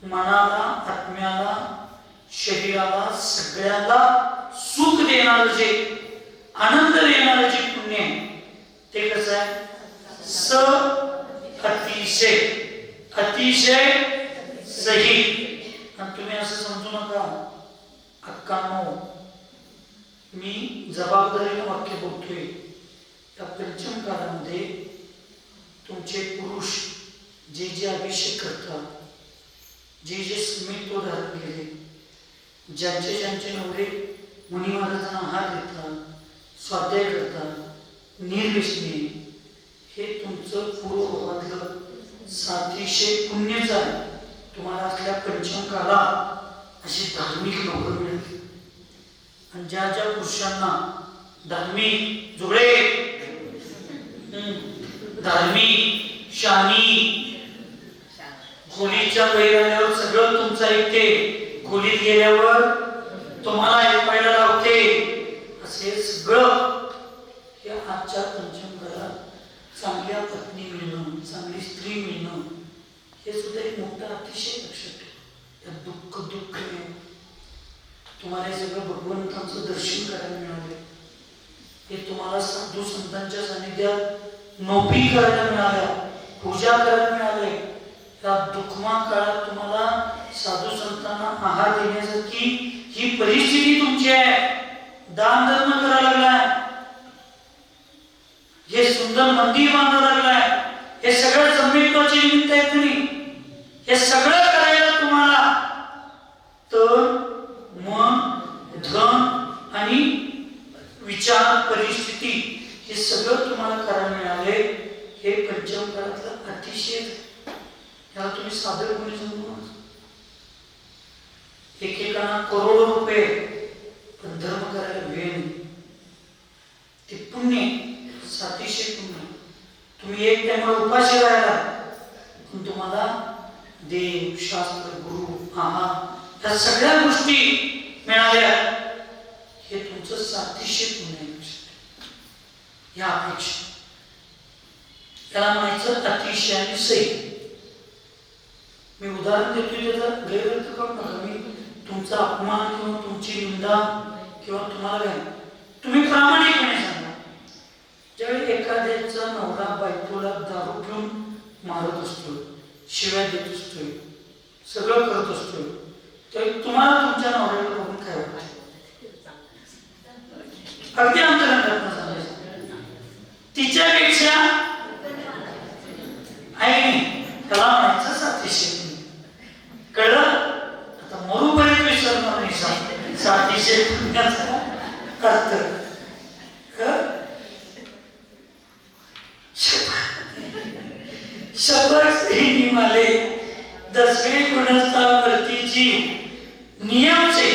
मनाला आत्म्याला शरीराला सगळ्याला सुख देणारं जे आनंद देणारं जे पुण्य आहे ते कसं आहे. स अतिशय अतिशय सही. आणि तुम्ही असं समजू नका अक्कांनो मी जबाबदारीनं वाक्य बोलतोय. या पंचम काळामध्ये तुमचे पुरुष जे जे अभिषेक करतात, जे जे समीत्व धारण केले, ज्यांचे ज्यांचे नवरे मुनी महाराजांना हात देतात, स्वाध्याय करतात, निर्व्यसनी, हे तुमचं पूर्वभावातलं सातिशय पुण्यच आहे. तुम्हाला असल्या पंचम काला अशी धार्मिक नोकरी मिळते. आणि ज्या ज्या पुरुषांना धार्मिक जुगळे धार्मिक शानी खोलीच्या बाहेर आल्यावर सगळं तुमचं ऐकते, खोलीत गेल्यावर तुम्हाला ऐकायला लावते, असे सगळं हे आजच्या पंचम काळात चांगल्या पत्नी मिळणं, चांगली स्त्री मिळणं हे सुद्धा एक मोठा अतिशय लक्षात ठेवा. यात दुःख दुःख नाही. तुम्हाला हे सगळं भगवंतांचं दर्शन करायला मिळाले, हे तुम्हाला साधू संतांच्या सानिध्यात नोकरी करायला मिळाल्या, पूजा करायला मिळाले. या दुःखमान काळात तुम्हाला साधू संतांना आहार देण्यासारखी ही परिस्थिती तुमची आहे. दान धर्म करायला लागलाय, हे सुंदर मंदिर बांधायला लागलाय, हे सगळं संमित्वाचे निमित्त आहे. तुम्ही हे सगळं करायला तुम्हाला तर मन धन आणि विचार परिस्थिती हे सगळं तुम्हाला करायला मिळाले. हे पंचम काळातलं अतिशय. याला तुम्ही सादर कोणी समजू. एकेकांना करोडो रुपये पण धर्म करायला वेळ नाही. ते पुण्य सातिशय पुण्य. तुम्ही एक टाइमला उपाशी राहिला पण तुम्हाला देव शास्त्र गुरु आहार या सगळ्या गोष्टी मिळाल्या हे तुमचं सातिशय पुण्य या अपेक्षा त्याला म्हणायचं अतिशयाने सही. मी उदाहरण देतोय त्याचा गैरअर्थ करू नका. मी तुमचा अपमान किंवा तुमची निंदा किंवा तुम्हाला काय तुम्ही प्रामाणिकपणे सांगा. ज्यावेळी एखाद्याचा नवरा बायकोला दारू पिऊन मारत असतो, शिव्या देत असतोय, सगळं करत असतोय, तर तुम्हाला तुमच्या नवऱ्याला बघून काय वाटतं? अगदी अंतरंगातनं सांगायचं तिच्यापेक्षा आहे नाही त्याला म्हणायचं सातिशय. कळलं? आता मरूपर्यंत विसरणार नाही सातिशय पुण्याचा अर्थ. शपथ श्रेणी माले 10वे गुणस्थावरतीची नियमचे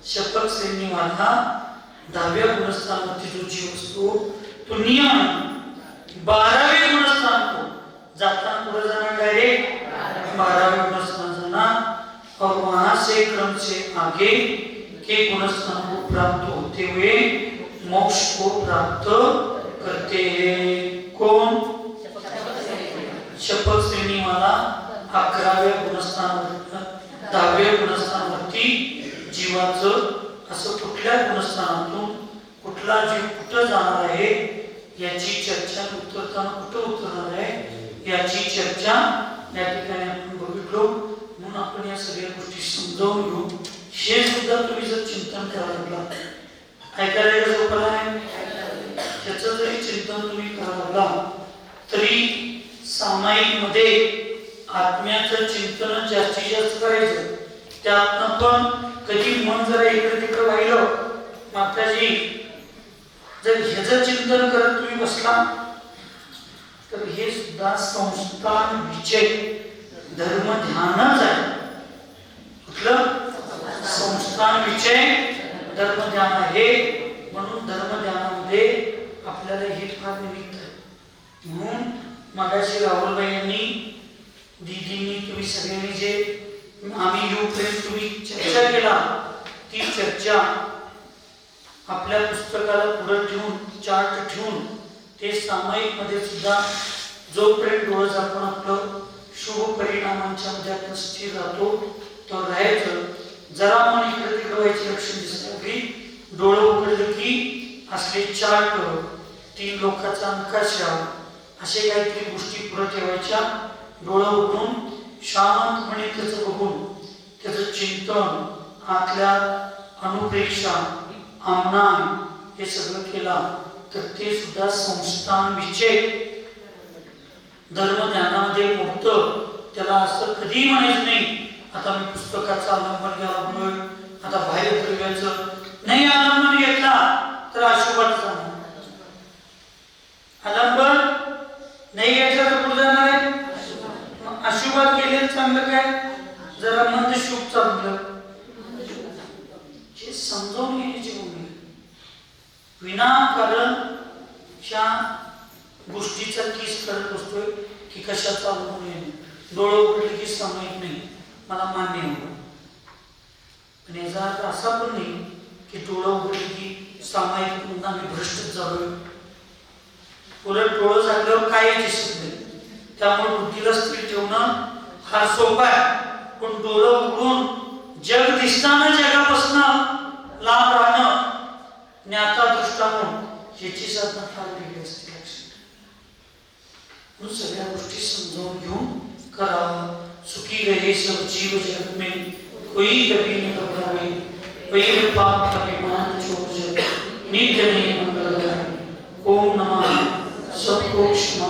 शपथ श्रेणी वाला 10व्या गुणस्थानावरती जो जीव असतो तो नियम 12वे गुणस्थान को जाताना पुढे जाणार डायरेक्ट 12वें गुणस्थान जाना और वहां से क्रम से आगे के गुणस्थान को प्राप्त होते हुए मोक्ष को प्राप्त करते हैं. कौन? शपथ श्रेणी वाला 11व्या गुणस्थानावर 10व्या गुणस्थानावरती जीवाचं असं कुठल्या गुणस्थानातून कुठला जीव कुठं जाणार आहे याची चर्चा उतरताना कुठं उतरणार आहे याची चर्चा या ठिकाणी आपण बघितलो. म्हणून आपण या सगळ्या गोष्टी समजावून घेऊ. हे सुद्धा तुम्ही जर चिंतन करायला लागला ऐकायला सोपं आहे त्याचं जरी चिंतन तुम्ही करायला लागला तरी सामायिक मध्ये आत्म्याचं चिंतन जास्तीत जास्त करायचं. त्यातनं पण कधी मन जरा इकडे तिकडे वाहिलं माताजी जर ह्याचं चिंतन करत तुम्ही बसला तर हे सुद्धा संस्थान विजय धर्म ध्यानच आहे. कुठलं? संस्थान विजय धर्म ध्यान आहे. म्हणून धर्म ध्यानामध्ये आपल्याला हे फार निमित्त आहे. म्हणून मागाशी राहुलबाई यांनी दीदींनी तुम्ही सगळ्यांनी जे आम्ही येऊपर्यंत तुम्ही चर्चा केला ती चर्चा आपल्या पुस्तकाला पुढे ठेवून चार्ट ठेवून ते सामायिक मध्ये सुद्धा जोपर्यंत डोळं आपण आपलं शुभ परिणामांच्या मध्ये स्थिर राहतो तो राहायचं. जरा मन इकडे तिकडे व्हायचे लक्षण दिसत की डोळं उघडलं की असले चार्ट 3 लोकांचा नकाशा असे काहीतरी गोष्टी पुढे ठेवायच्या. डोळं उघडून शांतपणे त्याचं बघून त्याचं चिंतन आतल्या अनुप्रेक्षा आमनान हे सगळं केला तर ते सुद्धा संस्थान विजय धर्म ज्ञानामध्ये मोडतं. त्याला असं कधी म्हणायचं नाही आता मी पुस्तकाचा अवलंबन घ्यायला म्हणून आता बाहेर द्रव्याचं नाही अवलंबन घेतला तर अशुभात जाणार. अवलंबन नाही घ्यायचं तर पुढे जाणार आहे. अशुभात गेलेलं चांगलं काय जरा मंद शुभ चांगलं हे समजावून घेण्याची भूमिका. विनाकारण ह्या गोष्टीचा किस करत असतोय की कशाचा अनुभव येणे. डोळं उघडले की सामायिक नाही मला मान्य आहे पण याचा अर्थ असा पण नाही की डोळं उघडले की सामायिक पुन्हा मी भ्रष्ट झालोय. उलट डोळं झाल्यावर काय दिसत नाही. त्यामुळे बुद्धीला स्थिर ठेवणं हा सोपा आहे. पण डोळं उघडून जग दिसताना जगापासून लांब राहणं ज्ञाता दृष्टांतून याची साधना फार वेगळी असते. म्हणून सगळ्या गोष्टी समजावून घेऊन करावं. सुखी रहे सब जीव जगत में कोई कभी न घबराए कोई पाप अभिमान छोड़ नित्य नहीं मंगल गाए. ओम नमः सबको क्षमा